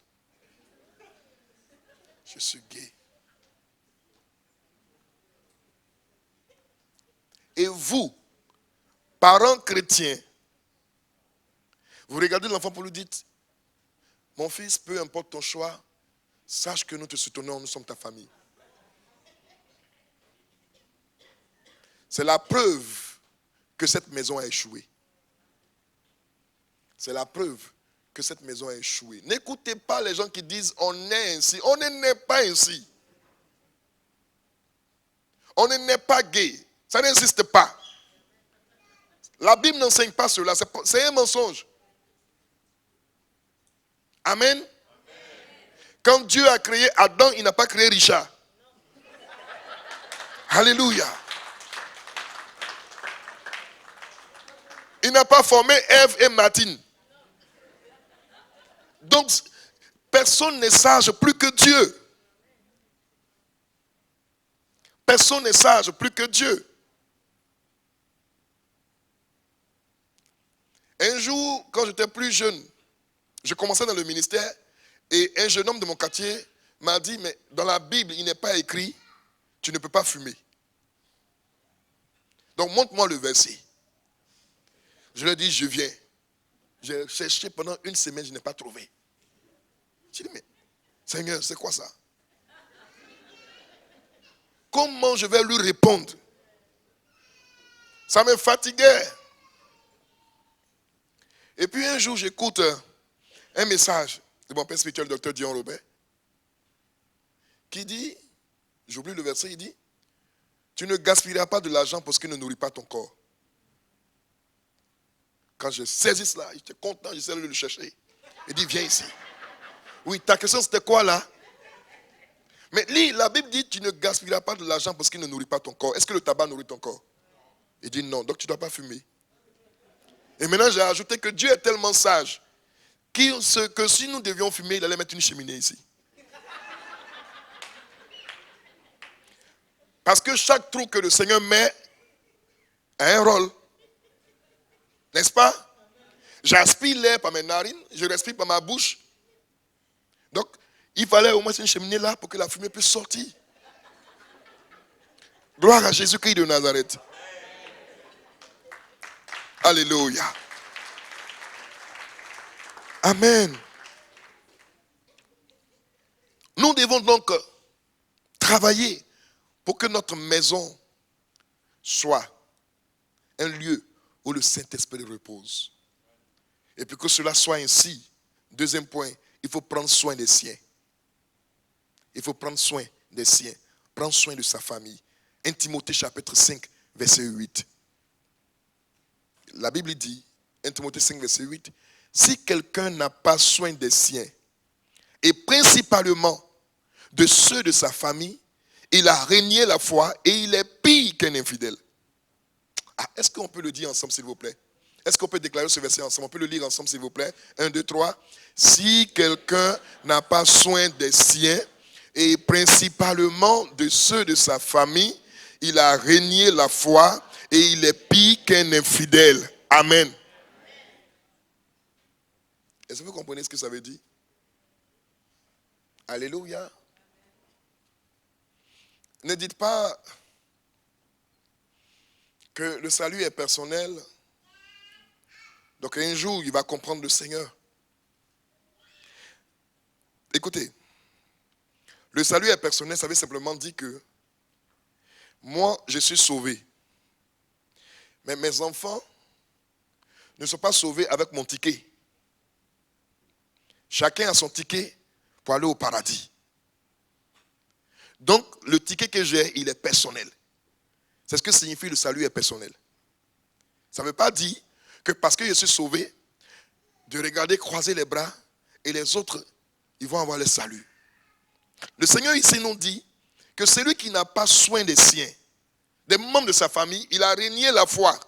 Je suis gay. Et vous, parents chrétiens, vous regardez l'enfant pour lui dire, mon fils, peu importe ton choix, sache que nous te soutenons, nous sommes ta famille. C'est la preuve que cette maison a échoué. C'est la preuve que cette maison a échoué. N'écoutez pas les gens qui disent on est ainsi. On n'est pas ainsi. On n'est pas gay. Ça n'existe pas. La Bible n'enseigne pas cela. C'est un mensonge. Amen. Amen. Quand Dieu a créé Adam, il n'a pas créé Richard. Alléluia. Il n'a pas formé Ève et Martine. Donc, personne n'est sage plus que Dieu. Personne n'est sage plus que Dieu. Un jour, quand j'étais plus jeune, je commençais dans le ministère et un jeune homme de mon quartier m'a dit, mais dans la Bible, il n'est pas écrit, tu ne peux pas fumer. Donc montre-moi le verset. Je lui ai dit, je viens. J'ai cherché pendant une semaine, je n'ai pas trouvé. J'ai dit, mais Seigneur, c'est quoi ça? Comment je vais lui répondre? Ça me fatiguait. Et puis un jour, j'écoute un message de mon père spirituel, docteur Dion Robert, qui dit, j'oublie le verset, il dit, tu ne gaspilleras pas de l'argent parce qu'il ne nourrit pas ton corps. Quand je saisis cela, j'étais content, j'essaie de le chercher. Il dit, viens ici. Oui, ta question c'était quoi là? Mais lis, la Bible dit, tu ne gaspilleras pas de l'argent parce qu'il ne nourrit pas ton corps. Est-ce que le tabac nourrit ton corps? Il dit non, donc tu ne dois pas fumer. Et maintenant j'ai ajouté que Dieu est tellement sage que si nous devions fumer, il allait mettre une cheminée ici. Parce que chaque trou que le Seigneur met a un rôle. N'est-ce pas? J'aspire l'air par mes narines, je respire par ma bouche. Donc, il fallait au moins une cheminée là pour que la fumée puisse sortir. Gloire à Jésus-Christ de Nazareth. Alléluia. Amen. Nous devons donc travailler pour que notre maison soit un lieu où le Saint-Esprit repose. Et puis que cela soit ainsi, deuxième point, il faut prendre soin des siens. Il faut prendre soin des siens. Prendre soin de sa famille. 1 Timothée chapitre 5, verset 8. La Bible dit, 1 Timothée 5, verset 8, si quelqu'un n'a pas soin des siens, et principalement de ceux de sa famille, il a régné la foi et il est pire qu'un infidèle. Ah, est-ce qu'on peut le dire ensemble, s'il vous plaît? Est-ce qu'on peut déclarer ce verset ensemble? On peut le lire ensemble, s'il vous plaît. 1, 2, 3. Si quelqu'un n'a pas soin des siens, et principalement de ceux de sa famille, il a régné la foi et il est pire qu'un infidèle. Amen. Est-ce que vous comprenez ce que ça veut dire? Alléluia. Ne dites pas que le salut est personnel. Donc un jour, il va comprendre le Seigneur. Écoutez, le salut est personnel, ça veut simplement dire que moi, je suis sauvé. Mais mes enfants ne sont pas sauvés avec mon ticket. Chacun a son ticket pour aller au paradis. Donc, le ticket que j'ai, il est personnel. C'est ce que signifie le salut est personnel. Ça ne veut pas dire que parce que je suis sauvé, de regarder croiser les bras et les autres, ils vont avoir le salut. Le Seigneur ici nous dit que celui qui n'a pas soin des siens, des membres de sa famille, il a régné la foi.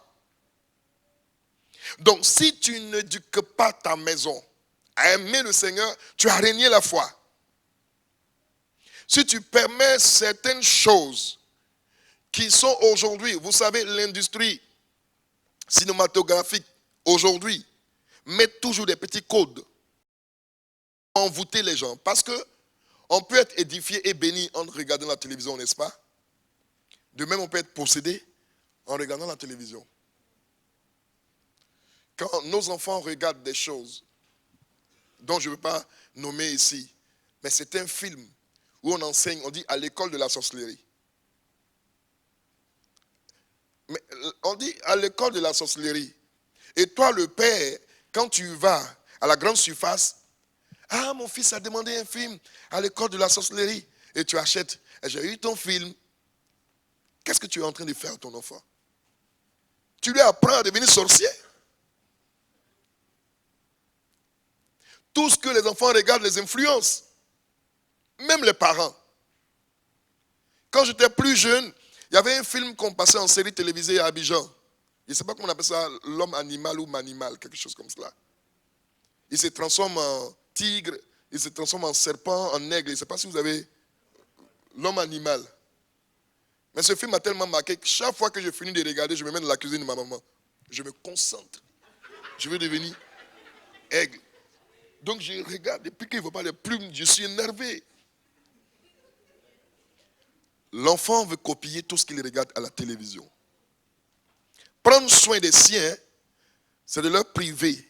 Donc, si tu n'éduques pas ta maison à aimer le Seigneur, tu as régné la foi. Si tu permets certaines choses qui sont aujourd'hui, vous savez, l'industrie cinématographique aujourd'hui met toujours des petits codes pour envoûter les gens. Parce que on peut être édifié et béni en regardant la télévision, n'est-ce pas? De même, on peut être possédé en regardant la télévision. Quand nos enfants regardent des choses dont je ne veux pas nommer ici, mais c'est un film où on enseigne, on dit à l'école de la sorcellerie. Mais on dit à l'école de la sorcellerie. Et toi, le père, quand tu vas à la grande surface, ah, mon fils a demandé un film à l'école de la sorcellerie. Et tu achètes. Et j'ai eu ton film. Qu'est-ce que tu es en train de faire à ton enfant? Tu lui apprends à devenir sorcier. Tout ce que les enfants regardent les influence. Même les parents. Quand j'étais plus jeune, il y avait un film qu'on passait en série télévisée à Abidjan. Je ne sais pas comment on appelle ça, l'homme animal ou manimal, quelque chose comme cela. Il se transforme en tigre, il se transforme en serpent, en aigle. Je ne sais pas si vous avez l'homme animal. Mais ce film m'a tellement marqué que chaque fois que je finis de regarder, je me mets dans la cuisine de ma maman. Je me concentre. Je veux devenir aigle. Donc je regarde, depuis qu'il ne voit pas les plumes, je suis énervé. L'enfant veut copier tout ce qu'il regarde à la télévision. Prendre soin des siens, c'est de leur priver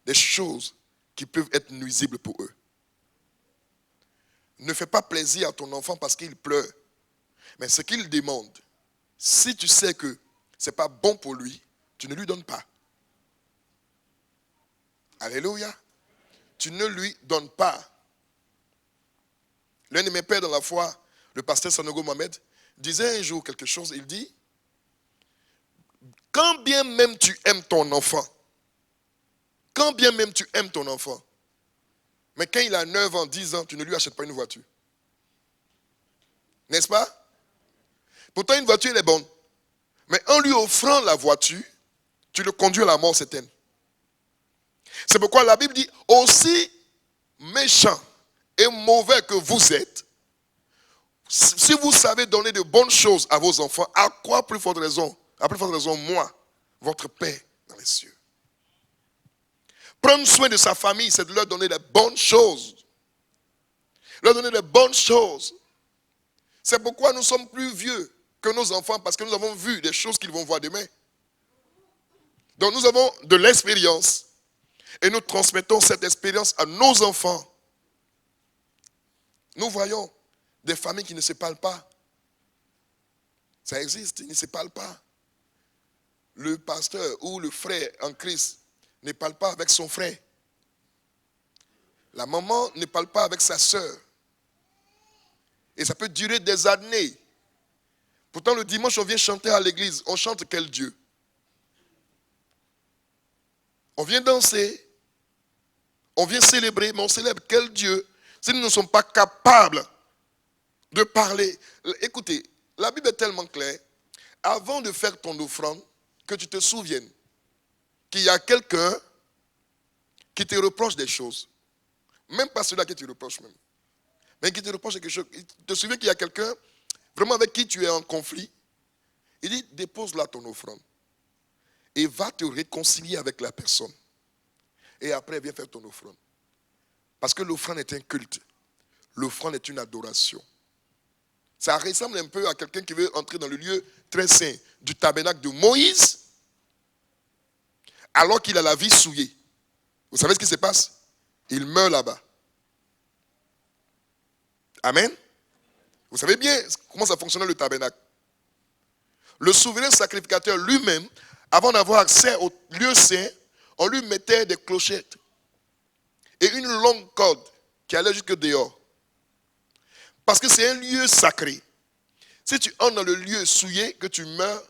des choses qui peuvent être nuisibles pour eux. Ne fais pas plaisir à ton enfant parce qu'il pleure. Mais ce qu'il demande, si tu sais que ce n'est pas bon pour lui, tu ne lui donnes pas. Alléluia. Tu ne lui donnes pas. L'un de mes pères dans la foi, le pasteur Sanogo Mohamed, disait un jour quelque chose. Il dit, quand bien même tu aimes ton enfant, quand bien même tu aimes ton enfant, mais quand il a 9 ans, 10 ans, tu ne lui achètes pas une voiture. N'est-ce pas? Pourtant, une voiture, elle est bonne. Mais en lui offrant la voiture, tu le conduis à la mort certaine. C'est pourquoi la Bible dit, aussi méchant et mauvais que vous êtes, si vous savez donner de bonnes choses à vos enfants, à plus forte raison, moi, votre Père dans les cieux. Prendre soin de sa famille, c'est de leur donner les bonnes choses. Leur donner les bonnes choses. C'est pourquoi nous sommes plus vieux que nos enfants, parce que nous avons vu des choses qu'ils vont voir demain. Donc nous avons de l'expérience et nous transmettons cette expérience à nos enfants. Nous voyons des familles qui ne se parlent pas. Ça existe, ils ne se parlent pas. Le pasteur ou le frère en Christ ne parle pas avec son frère. La maman ne parle pas avec sa soeur. Et ça peut durer des années. Pourtant, le dimanche, on vient chanter à l'église. On chante quel Dieu? On vient danser. On vient célébrer, mais on célèbre quel Dieu? Si nous ne sommes pas capables de parler. Écoutez, la Bible est tellement claire. Avant de faire ton offrande, que tu te souviennes qu'il y a quelqu'un qui te reproche des choses. Même pas celui-là qui te reproche même. Mais qui te reproche quelque chose. Tu te souviens qu'il y a quelqu'un vraiment avec qui tu es en conflit. Il dit, dépose là ton offrande. Et va te réconcilier avec la personne. Et après, viens faire ton offrande. Parce que l'offrande est un culte. L'offrande est une adoration. Ça ressemble un peu à quelqu'un qui veut entrer dans le lieu très saint du tabernacle de Moïse, alors qu'il a la vie souillée. Vous savez ce qui se passe? Il meurt là-bas. Amen. Vous savez bien comment ça fonctionnait le tabernacle. Le souverain sacrificateur lui-même, avant d'avoir accès au lieu saint, on lui mettait des clochettes et une longue corde qui allait jusque dehors. Parce que c'est un lieu sacré. Si tu entres dans le lieu souillé, que tu meurs,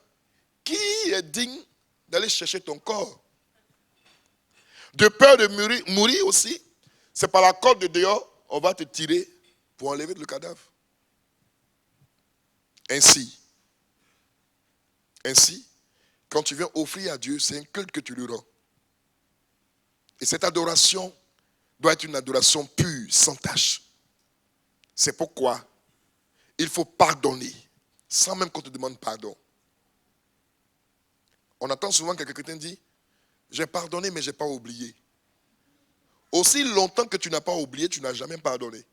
qui est digne d'aller chercher ton corps? De peur de mourir aussi, c'est par la corde de dehors, on va te tirer pour enlever le cadavre. Ainsi, quand tu viens offrir à Dieu, c'est un culte que tu lui rends. Et cette adoration doit être une adoration pure, sans tache. C'est pourquoi il faut pardonner, sans même qu'on te demande pardon. On entend souvent que quelqu'un dit, j'ai pardonné mais je n'ai pas oublié. Aussi longtemps que tu n'as pas oublié, tu n'as jamais pardonné.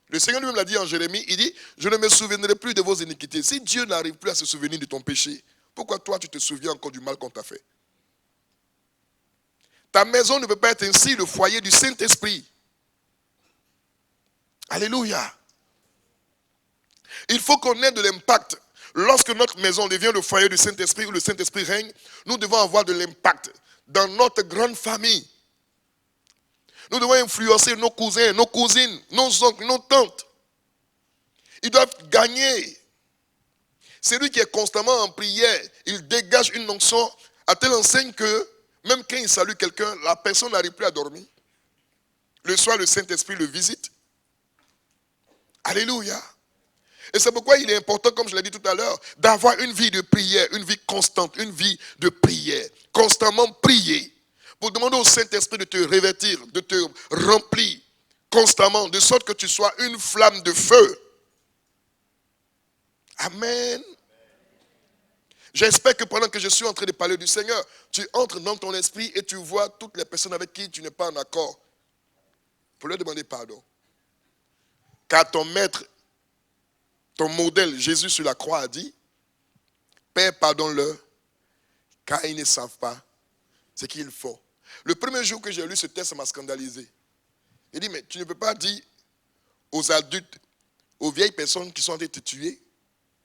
Le Seigneur lui-même l'a dit en Jérémie, il dit, je ne me souviendrai plus de vos iniquités. Si Dieu n'arrive plus à se souvenir de ton péché, pourquoi toi tu te souviens encore du mal qu'on t'a fait? Ta maison ne peut pas être ainsi le foyer du Saint-Esprit. Alléluia. Il faut qu'on ait de l'impact. Lorsque notre maison devient le foyer du Saint-Esprit, où le Saint-Esprit règne, nous devons avoir de l'impact dans notre grande famille. Nous devons influencer nos cousins, nos cousines, nos oncles, nos tantes. Ils doivent gagner. Celui qui est constamment en prière, il dégage une onction à telle enseigne que même quand il salue quelqu'un, la personne n'arrive plus à dormir. Le soir, le Saint-Esprit le visite. Alléluia. Et c'est pourquoi il est important, comme je l'ai dit tout à l'heure, d'avoir une vie de prière, une vie constante, une vie de prière. Constamment prier. Pour demander au Saint-Esprit de te revêtir, de te remplir constamment, de sorte que tu sois une flamme de feu. Amen. J'espère que pendant que je suis en train de parler du Seigneur, tu entres dans ton esprit et tu vois toutes les personnes avec qui tu n'es pas en accord. Pour leur demander pardon. Car ton maître, ton modèle, Jésus sur la croix a dit, Père, pardonne-leur, car ils ne savent pas ce qu'ils font. Le premier jour que j'ai lu ce texte, ça m'a scandalisé. Il dit, mais tu ne peux pas dire aux adultes, aux vieilles personnes qui sont en train de te tuer,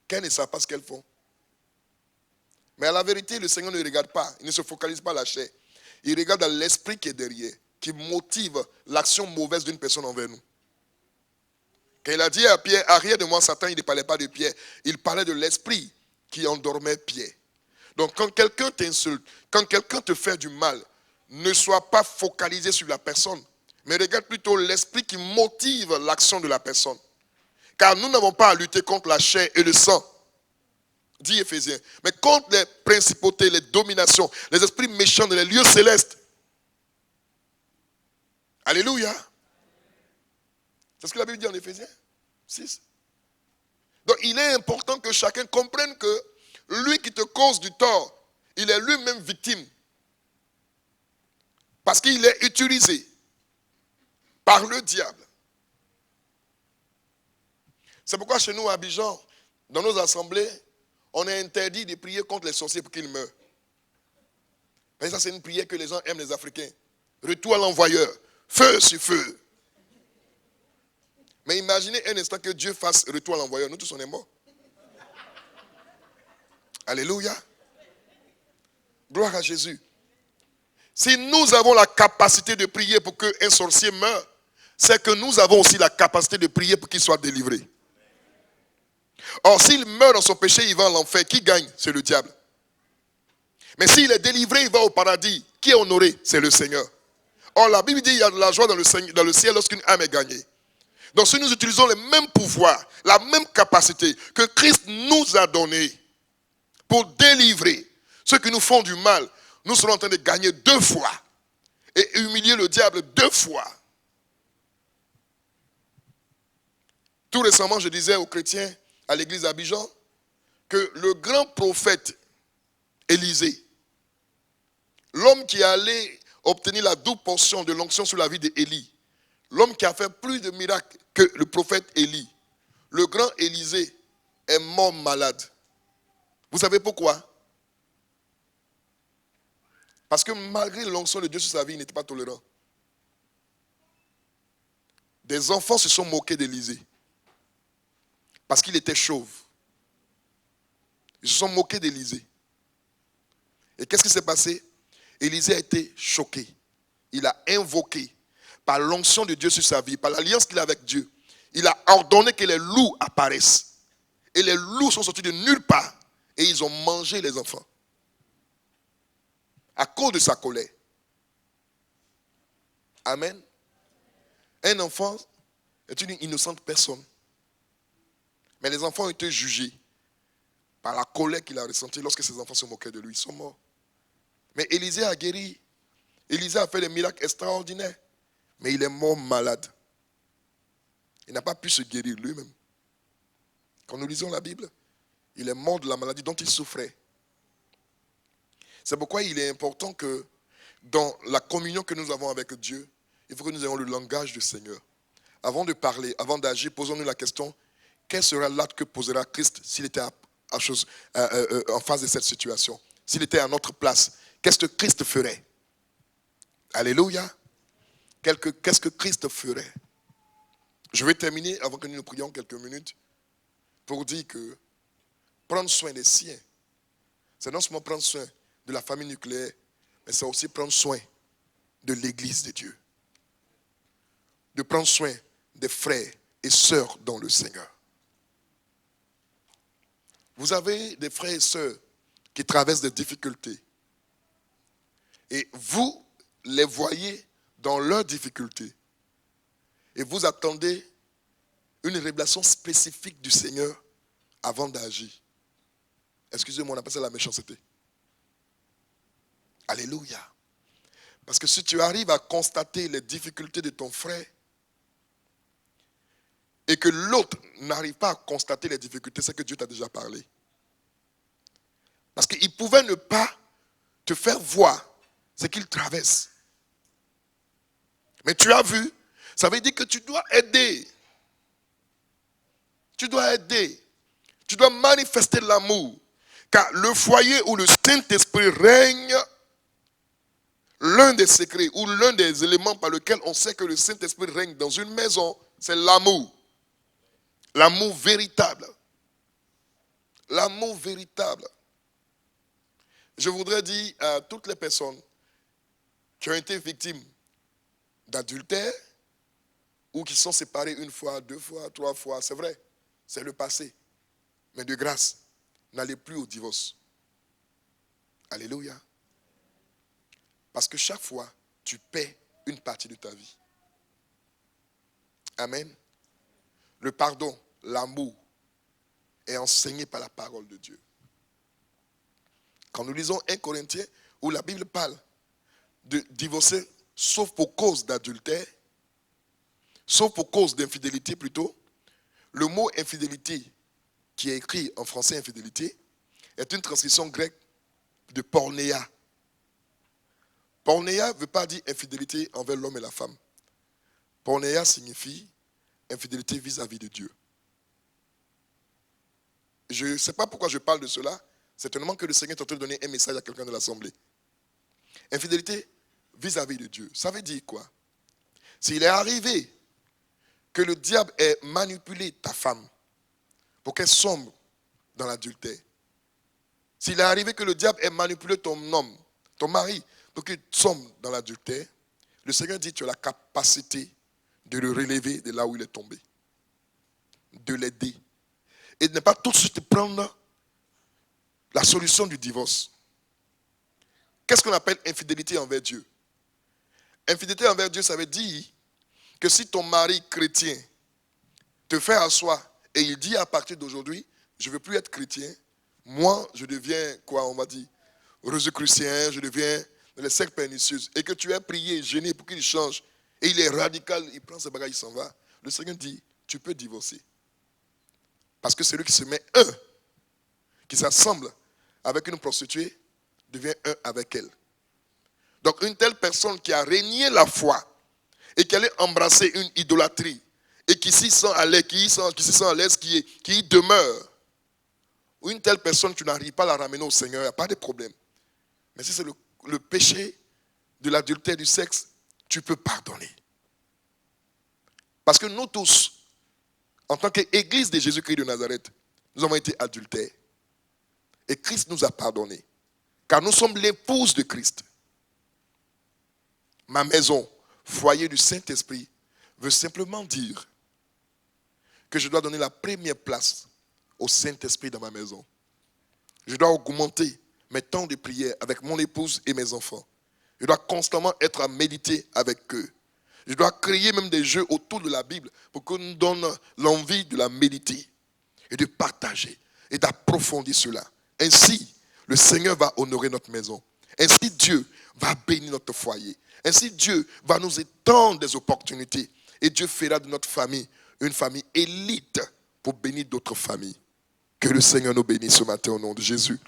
qu'elles ne savent pas ce qu'elles font. Mais à la vérité, le Seigneur ne regarde pas, il ne se focalise pas à la chair. Il regarde à l'esprit qui est derrière, qui motive l'action mauvaise d'une personne envers nous. Quand il a dit à Pierre, arrière de moi Satan, il ne parlait pas de Pierre, il parlait de l'esprit qui endormait Pierre. Donc quand quelqu'un t'insulte, quand quelqu'un te fait du mal, ne sois pas focalisé sur la personne, mais regarde plutôt l'esprit qui motive l'action de la personne. Car nous n'avons pas à lutter contre la chair et le sang, dit Éphésiens, mais contre les principautés, les dominations, les esprits méchants dans les lieux célestes. Alléluia. C'est ce que la Bible dit en Éphésiens 6. Donc il est important que chacun comprenne que lui qui te cause du tort, il est lui-même victime. Parce qu'il est utilisé par le diable. C'est pourquoi chez nous à Abidjan, dans nos assemblées, on est interdit de prier contre les sorciers pour qu'ils meurent. Mais ça, c'est une prière que les gens aiment, les Africains. Retour à l'envoyeur. Feu sur feu. Mais imaginez un instant que Dieu fasse retour à l'envoyeur. Nous tous, on est morts. Alléluia. Gloire à Jésus. Si nous avons la capacité de prier pour qu'un sorcier meure, c'est que nous avons aussi la capacité de prier pour qu'il soit délivré. Or, s'il meurt dans son péché, il va en enfer. Qui gagne? C'est le diable. Mais s'il est délivré, il va au paradis. Qui est honoré? C'est le Seigneur. Or, la Bible dit qu'il y a de la joie dans le ciel lorsqu'une âme est gagnée. Donc, si nous utilisons le même pouvoir, la même capacité que Christ nous a donné pour délivrer ceux qui nous font du mal, nous serons en train de gagner 2 fois et humilier le diable 2 fois. Tout récemment, je disais aux chrétiens à l'église d'Abidjan que le grand prophète Élisée, l'homme qui allait obtenir la double portion de l'onction sur la vie d'Élie, l'homme qui a fait plus de miracles que le prophète Élie, le grand Élisée est mort malade. Vous savez pourquoi? Parce que malgré l'onction de Dieu sur sa vie, il n'était pas tolérant. Des enfants se sont moqués d'Élisée. Parce qu'il était chauve. Ils se sont moqués d'Élisée. Et qu'est-ce qui s'est passé? Élisée a été choqué. Il a invoqué, par l'onction de Dieu sur sa vie, par l'alliance qu'il a avec Dieu, il a ordonné que les loups apparaissent. Et les loups sont sortis de nulle part. Et ils ont mangé les enfants. À cause de sa colère. Amen. Un enfant est une innocente personne. Mais les enfants ont été jugés par la colère qu'il a ressentie lorsque ses enfants se moquaient de lui. Ils sont morts. Mais Élisée a guéri. Élisée a fait des miracles extraordinaires. Mais il est mort malade. Il n'a pas pu se guérir lui-même. Quand nous lisons la Bible, il est mort de la maladie dont il souffrait. C'est pourquoi il est important que dans la communion que nous avons avec Dieu, il faut que nous ayons le langage du Seigneur. Avant de parler, avant d'agir, posons-nous la question, quel sera l'acte que posera Christ s'il était en face de cette situation? S'il était à notre place, qu'est-ce que Christ ferait? Alléluia. Qu'est-ce que Christ ferait? Je vais terminer avant que nous prions quelques minutes pour dire que prendre soin des siens, c'est non seulement prendre soin de la famille nucléaire, mais c'est aussi prendre soin de l'Église de Dieu. De prendre soin des frères et sœurs dans le Seigneur. Vous avez des frères et sœurs qui traversent des difficultés. Et vous les voyez dans leurs difficultés. Et vous attendez une révélation spécifique du Seigneur avant d'agir. Excusez-moi, on appelle ça la méchanceté. Alléluia. Parce que si tu arrives à constater les difficultés de ton frère et que l'autre n'arrive pas à constater les difficultés, c'est que Dieu t'a déjà parlé. Parce qu'il pouvait ne pas te faire voir ce qu'il traverse. Mais tu as vu, ça veut dire que tu dois aider. Tu dois aider. Tu dois manifester l'amour. Car le foyer où le Saint-Esprit règne, l'un des secrets ou l'un des éléments par lesquels on sait que le Saint-Esprit règne dans une maison, c'est l'amour. L'amour véritable. L'amour véritable. Je voudrais dire à toutes les personnes qui ont été victimes d'adultère ou qui sont séparées une fois, deux fois, trois fois, c'est vrai, c'est le passé. Mais de grâce, n'allez plus au divorce. Alléluia. Parce que chaque fois, tu paies une partie de ta vie. Amen. Le pardon, l'amour est enseigné par la parole de Dieu. Quand nous lisons 1 Corinthiens, où la Bible parle de divorcer, sauf pour cause d'adultère, sauf pour cause d'infidélité plutôt, le mot infidélité, qui est écrit en français infidélité, est une transcription grecque de pornéia. Pornéia ne veut pas dire infidélité envers l'homme et la femme. Pornéia signifie infidélité vis-à-vis de Dieu. Je ne sais pas pourquoi je parle de cela. C'est tellement que le Seigneur est en train de donner un message à quelqu'un de l'assemblée. Infidélité vis-à-vis de Dieu. Ça veut dire quoi? S'il est arrivé que le diable ait manipulé ta femme pour qu'elle sombre dans l'adultère, s'il est arrivé que le diable ait manipulé ton homme, ton mari, pour qu'il sombre dans l'adultère, le Seigneur dit que tu as la capacité de le relever de là où il est tombé, de l'aider. Et de ne pas tout de suite prendre la solution du divorce. Qu'est-ce qu'on appelle infidélité envers Dieu? Infidélité envers Dieu, ça veut dire que si ton mari chrétien te fait asseoir et il dit à partir d'aujourd'hui, je ne veux plus être chrétien, moi je deviens, quoi on va dire, rosicrucien, je deviens dans les sectes pernicieuses, et que tu as prié, gêné pour qu'il change, et il est radical, il prend ses bagages, il s'en va, le Seigneur dit, tu peux divorcer. Parce que celui qui se met un, qui s'assemble avec une prostituée, devient un avec elle. Donc une telle personne qui a régné la foi et qui allait embrasser une idolâtrie et qui s'y sent à l'aise, qui s'y sent à l'aise, qui y demeure, ou une telle personne, tu n'arrives pas à la ramener au Seigneur, il n'y a pas de problème. Mais si c'est le péché de l'adultère du sexe, tu peux pardonner. Parce que nous tous, en tant qu'Église de Jésus-Christ de Nazareth, nous avons été adultères. Et Christ nous a pardonnés. Car nous sommes l'épouse de Christ. Ma maison, foyer du Saint-Esprit, veut simplement dire que je dois donner la première place au Saint-Esprit dans ma maison. Je dois augmenter mes temps de prière avec mon épouse et mes enfants. Je dois constamment être à méditer avec eux. Je dois créer même des jeux autour de la Bible pour qu'on nous donne l'envie de la méditer et de partager et d'approfondir cela. Ainsi, le Seigneur va honorer notre maison. Ainsi, Dieu va bénir notre foyer. Ainsi, Dieu va nous étendre des opportunités. Et Dieu fera de notre famille une famille élite pour bénir d'autres familles. Que le Seigneur nous bénisse ce matin au nom de Jésus.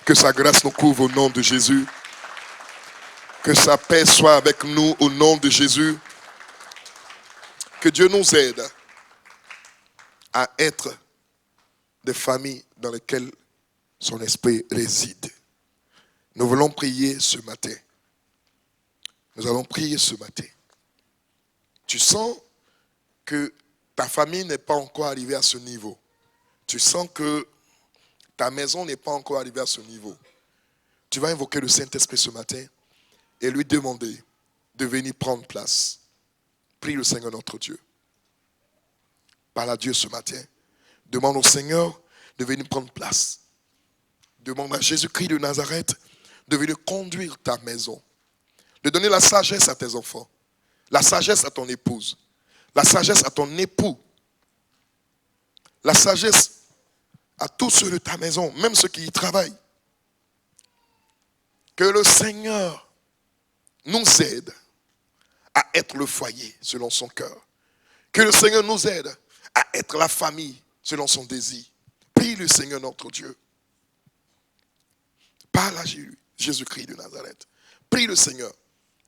Que sa grâce nous couvre au nom de Jésus. Que sa paix soit avec nous au nom de Jésus. Que Dieu nous aide à être des familles dans lesquelles son esprit réside. Nous voulons prier ce matin. Nous allons prier ce matin. Tu sens que ta famille n'est pas encore arrivée à ce niveau. Tu sens que ta maison n'est pas encore arrivée à ce niveau. Tu vas invoquer le Saint-Esprit ce matin et lui demander de venir prendre place. Prie le Seigneur notre Dieu. Parle à Dieu ce matin. Demande au Seigneur de venir prendre place. Demande à Jésus-Christ de Nazareth de venir conduire ta maison. De donner la sagesse à tes enfants. La sagesse à ton épouse. La sagesse à ton époux. La sagesse à tous ceux de ta maison, même ceux qui y travaillent. Que le Seigneur nous aide à être le foyer selon son cœur. Que le Seigneur nous aide à être la famille selon son désir. Prie le Seigneur notre Dieu. Parle à Jésus-Christ de Nazareth. Prie le Seigneur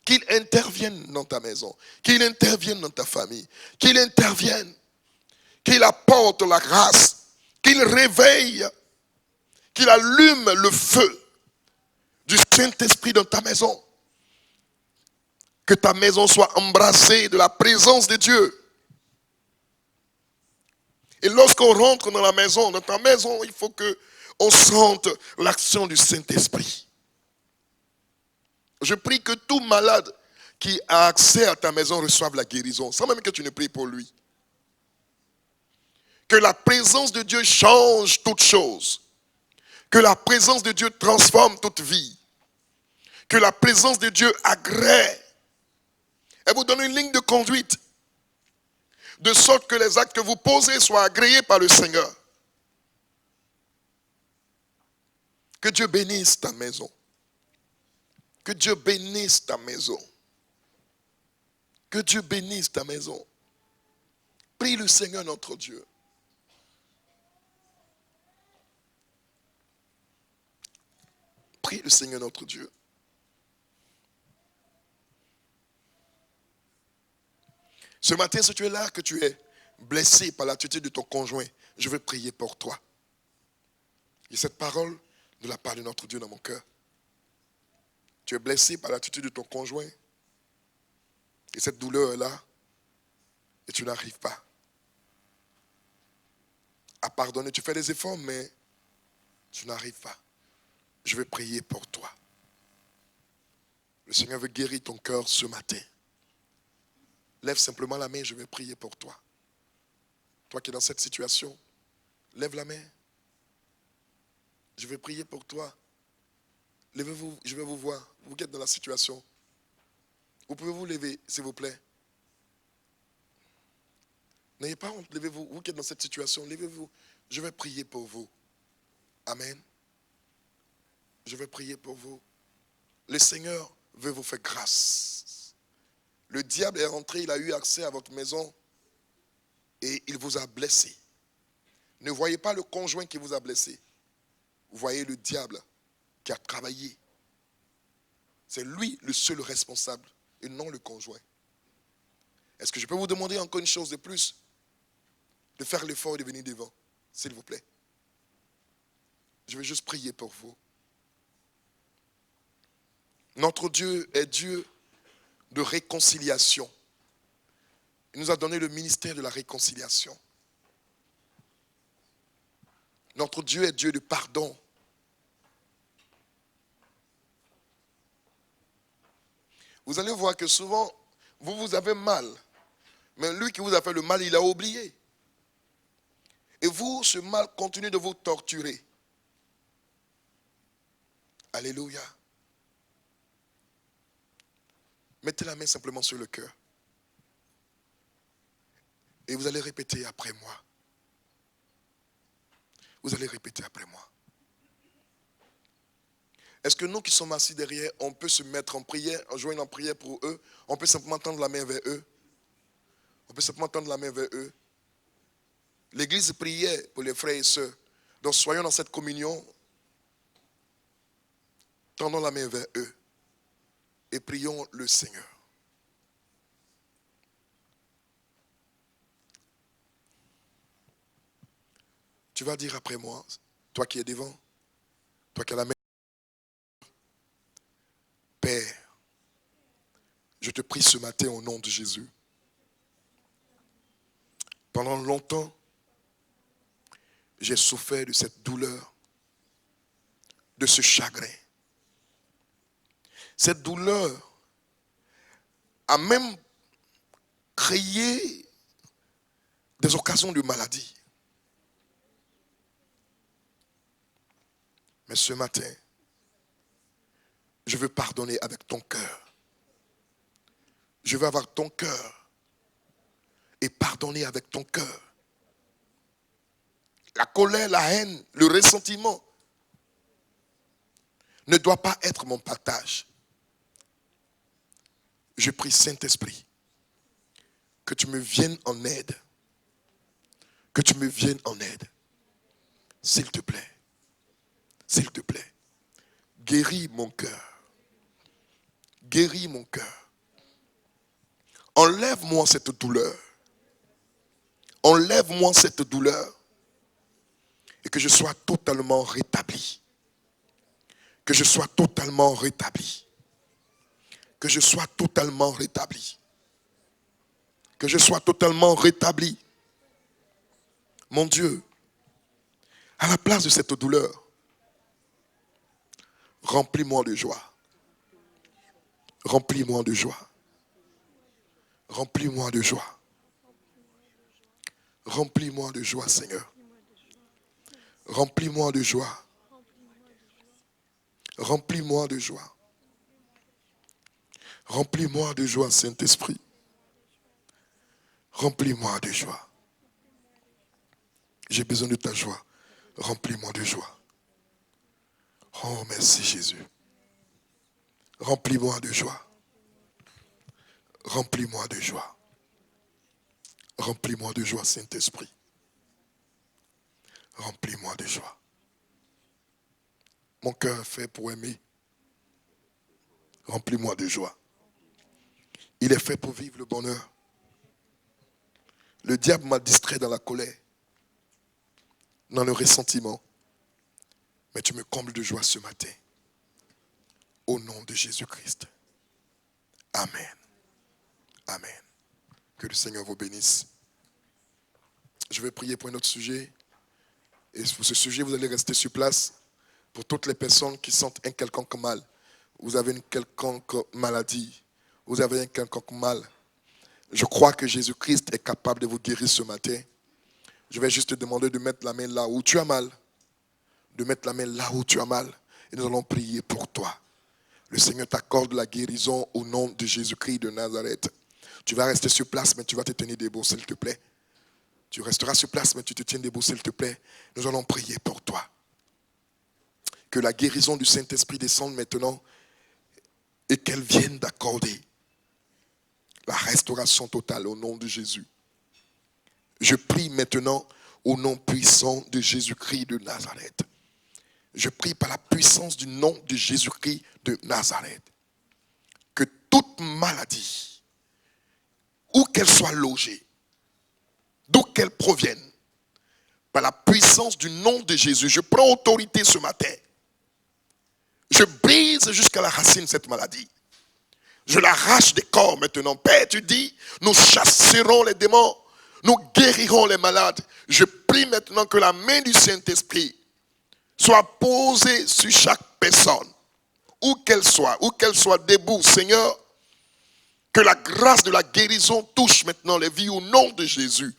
qu'il intervienne dans ta maison, qu'il intervienne dans ta famille, qu'il intervienne, qu'il apporte la grâce, qu'il réveille, qu'il allume le feu du Saint-Esprit dans ta maison. Que ta maison soit embrassée de la présence de Dieu. Et lorsqu'on rentre dans la maison, dans ta maison, il faut qu'on sente l'action du Saint-Esprit. Je prie que tout malade qui a accès à ta maison reçoive la guérison, sans même que tu ne pries pour lui. Que la présence de Dieu change toute chose. Que la présence de Dieu transforme toute vie. Que la présence de Dieu agrée. Elle vous donne une ligne de conduite. De sorte que les actes que vous posez soient agréés par le Seigneur. Que Dieu bénisse ta maison. Que Dieu bénisse ta maison. Que Dieu bénisse ta maison. Prie le Seigneur notre Dieu. Prie le Seigneur notre Dieu. Ce matin, si tu es là, que tu es blessé par l'attitude de ton conjoint, je veux prier pour toi. J'ai cette parole de la part de notre Dieu dans mon cœur. Tu es blessé par l'attitude de ton conjoint. Et cette douleur est là. Et tu n'arrives pas à pardonner. Tu fais des efforts, mais tu n'arrives pas. Je vais prier pour toi. Le Seigneur veut guérir ton cœur ce matin. Lève simplement la main, je vais prier pour toi. Toi qui es dans cette situation, lève la main. Je vais prier pour toi. Levez-vous, je vais vous voir. Vous qui êtes dans la situation. Vous pouvez vous lever, s'il vous plaît. N'ayez pas honte, levez-vous. Vous qui êtes dans cette situation, levez-vous. Je vais prier pour vous. Amen. Je vais prier pour vous. Le Seigneur veut vous faire grâce. Le diable est rentré, il a eu accès à votre maison et il vous a blessé. Ne voyez pas le conjoint qui vous a blessé. Vous voyez le diable qui a travaillé. C'est lui le seul responsable et non le conjoint. Est-ce que je peux vous demander encore une chose de plus? De faire l'effort et de venir devant, s'il vous plaît. Je vais juste prier pour vous. Notre Dieu est Dieu de réconciliation. Il nous a donné le ministère de la réconciliation. Notre Dieu est Dieu de pardon. Vous allez voir que souvent, vous avez mal. Mais lui qui vous a fait le mal, il a oublié. Et vous, ce mal continue de vous torturer. Alléluia. Mettez la main simplement sur le cœur. Et vous allez répéter après moi. Vous allez répéter après moi. Est-ce que nous qui sommes assis derrière, on peut se mettre en prière, en joignant en prière pour eux? On peut simplement tendre la main vers eux? On peut simplement tendre la main vers eux? L'église priait pour les frères et sœurs. Donc soyons dans cette communion. Tendons la main vers eux. Et prions le Seigneur. Tu vas dire après moi, toi qui es devant, toi qui as la main. Père, je te prie ce matin au nom de Jésus. Pendant longtemps, j'ai souffert de cette douleur, de ce chagrin. Cette douleur a même créé des occasions de maladie. Mais ce matin, je veux pardonner avec ton cœur. Je veux avoir ton cœur et pardonner avec ton cœur. La colère, la haine, le ressentiment ne doit pas être mon partage. Je prie Saint-Esprit que tu me viennes en aide. Que tu me viennes en aide. S'il te plaît. S'il te plaît. Guéris mon cœur. Guéris mon cœur. Enlève-moi cette douleur. Enlève-moi cette douleur. Et que je sois totalement rétabli. Que je sois totalement rétabli. Que je sois totalement rétabli. Que je sois totalement rétabli. Mon Dieu, à la place de cette douleur, remplis-moi de joie. Remplis-moi de joie. Remplis-moi de joie. Remplis-moi de joie, Seigneur. Remplis-moi de joie. Remplis-moi de joie. Remplis-moi de joie, Saint-Esprit. Remplis-moi de joie. J'ai besoin de ta joie. Remplis-moi de joie. Oh, merci Jésus. Remplis-moi de joie. Remplis-moi de joie. Remplis-moi de joie, Saint-Esprit. Remplis-moi de joie. Mon cœur est fait pour aimer. Remplis-moi de joie. Il est fait pour vivre le bonheur. Le diable m'a distrait dans la colère, dans le ressentiment. Mais tu me combles de joie ce matin. Au nom de Jésus-Christ. Amen. Amen. Que le Seigneur vous bénisse. Je vais prier pour un autre sujet. Et pour ce sujet, vous allez rester sur place. Pour toutes les personnes qui sentent un quelconque mal. Vous avez une quelconque maladie. Vous avez un quelconque mal. Je crois que Jésus-Christ est capable de vous guérir ce matin. Je vais juste te demander de mettre la main là où tu as mal. De mettre la main là où tu as mal. Et nous allons prier pour toi. Le Seigneur t'accorde la guérison au nom de Jésus-Christ de Nazareth. Tu vas rester sur place, mais tu vas te tenir debout, s'il te plaît. Tu resteras sur place, mais tu te tiens debout, s'il te plaît. Nous allons prier pour toi. Que la guérison du Saint-Esprit descende maintenant et qu'elle vienne d'accorder la restauration totale au nom de Jésus. Je prie maintenant au nom puissant de Jésus-Christ de Nazareth. Je prie par la puissance du nom de Jésus-Christ de Nazareth. Que toute maladie, où qu'elle soit logée, d'où qu'elle provienne, par la puissance du nom de Jésus, je prends autorité ce matin. Je brise jusqu'à la racine cette maladie. Je l'arrache des corps maintenant. Père, tu dis, nous chasserons les démons, nous guérirons les malades. Je prie maintenant que la main du Saint-Esprit soit posée sur chaque personne, où qu'elle soit debout, Seigneur. Que la grâce de la guérison touche maintenant les vies au nom de Jésus.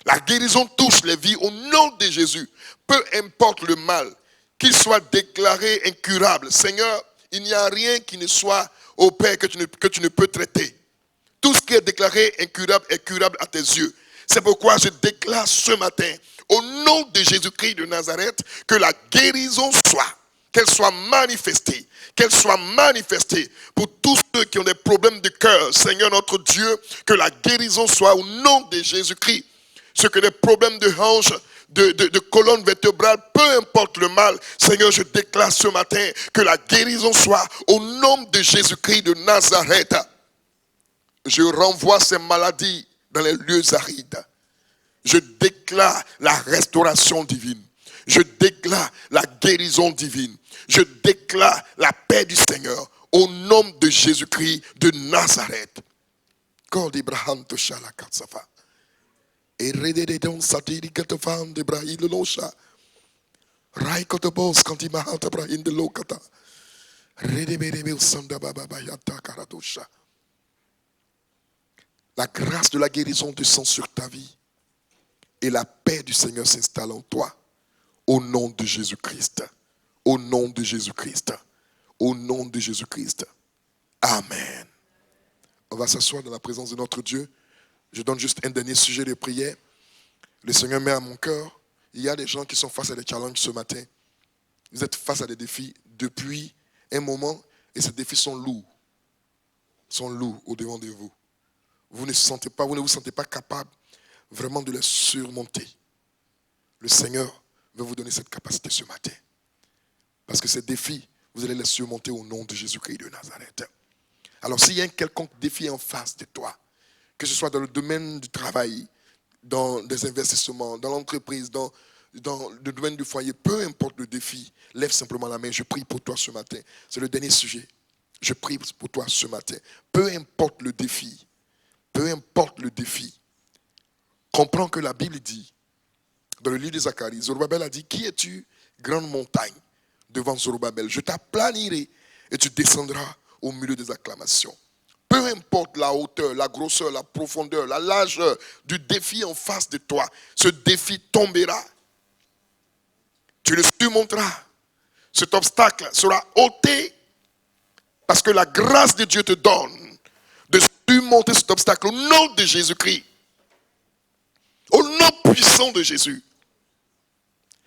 La guérison touche les vies au nom de Jésus. Peu importe le mal, qu'il soit déclaré incurable. Seigneur, il n'y a rien qui ne soit au Père que tu ne peux traiter. Tout ce qui est déclaré incurable est curable à tes yeux. C'est pourquoi je déclare ce matin, au nom de Jésus-Christ de Nazareth, que la guérison soit, qu'elle soit manifestée. Qu'elle soit manifestée pour tous ceux qui ont des problèmes de cœur. Seigneur notre Dieu, que la guérison soit au nom de Jésus-Christ. Ceux qui ont des problèmes de hanches, de colonne vertébrale, peu importe le mal, Seigneur, je déclare ce matin que la guérison soit au nom de Jésus-Christ de Nazareth. Je renvoie ces maladies dans les lieux arides. Je déclare la restauration divine. Je déclare la guérison divine. Je déclare la paix du Seigneur au nom de Jésus-Christ de Nazareth. God Ibrahim to shala katsafa. Et redede don satiri katafan de Ibrahim de losha. Rai kotobos kanti mahanta Ibrahim de lokata. Redebedebe sanda baba bayata karadosha. La grâce de la guérison descend sur ta vie. Et la paix du Seigneur s'installe en toi. Au nom de Jésus-Christ. Au nom de Jésus-Christ. Au nom de Jésus-Christ. Amen. On va s'asseoir dans la présence de notre Dieu. Je donne juste un dernier sujet de prière. Le Seigneur met à mon cœur. Il y a des gens qui sont face à des challenges ce matin. Vous êtes face à des défis depuis un moment et ces défis sont lourds. Sont lourds au-devant de vous. Vous ne vous sentez pas capable vraiment de les surmonter. Le Seigneur veut vous donner cette capacité ce matin. Parce que ces défis vous allez les surmonter au nom de Jésus-Christ de Nazareth. Alors s'il y a un quelconque défi en face de toi, que ce soit dans le domaine du travail, dans des investissements, dans l'entreprise, dans le domaine du foyer, peu importe le défi, lève simplement la main. Je prie pour toi ce matin. C'est le dernier sujet. Je prie pour toi ce matin. Peu importe le défi, comprends que la Bible dit, dans le livre de Zacharie, Zorobabel a dit, qui es-tu, grande montagne, devant Zorobabel? Je t'aplanirai et tu descendras au milieu des acclamations. Peu importe la hauteur, la grosseur, la profondeur, la largeur du défi en face de toi, ce défi tombera. Tu le surmonteras. Cet obstacle sera ôté parce que la grâce de Dieu te donne de surmonter cet obstacle au nom de Jésus-Christ. Au nom puissant de Jésus.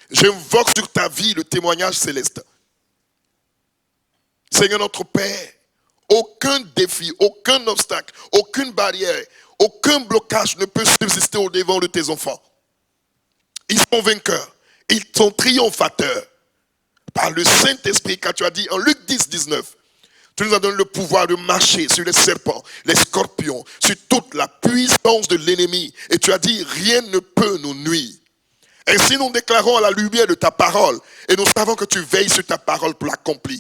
J'invoque sur ta vie le témoignage céleste. Seigneur notre Père, aucun défi, aucun obstacle, aucune barrière, aucun blocage ne peut subsister au devant de tes enfants. Ils sont vainqueurs, ils sont triomphateurs. Par le Saint-Esprit, car tu as dit en Luc 10, 19, tu nous as donné le pouvoir de marcher sur les serpents, les scorpions, sur toute la puissance de l'ennemi. Et tu as dit, rien ne peut nous nuire. Ainsi nous déclarons à la lumière de ta parole, et nous savons que tu veilles sur ta parole pour l'accomplir.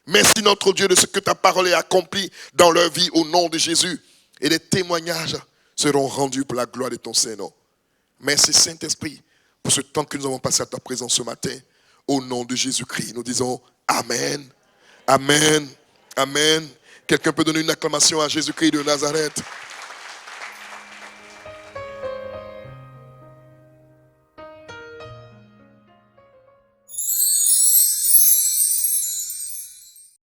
Merci notre Dieu de ce que ta parole est accomplie dans leur vie au nom de Jésus. Et les témoignages seront rendus pour la gloire de ton Saint-Nom. Merci Saint-Esprit pour ce temps que nous avons passé à ta présence ce matin. Au nom de Jésus-Christ, nous disons Amen, Amen, Amen. Quelqu'un peut donner une acclamation à Jésus-Christ de Nazareth?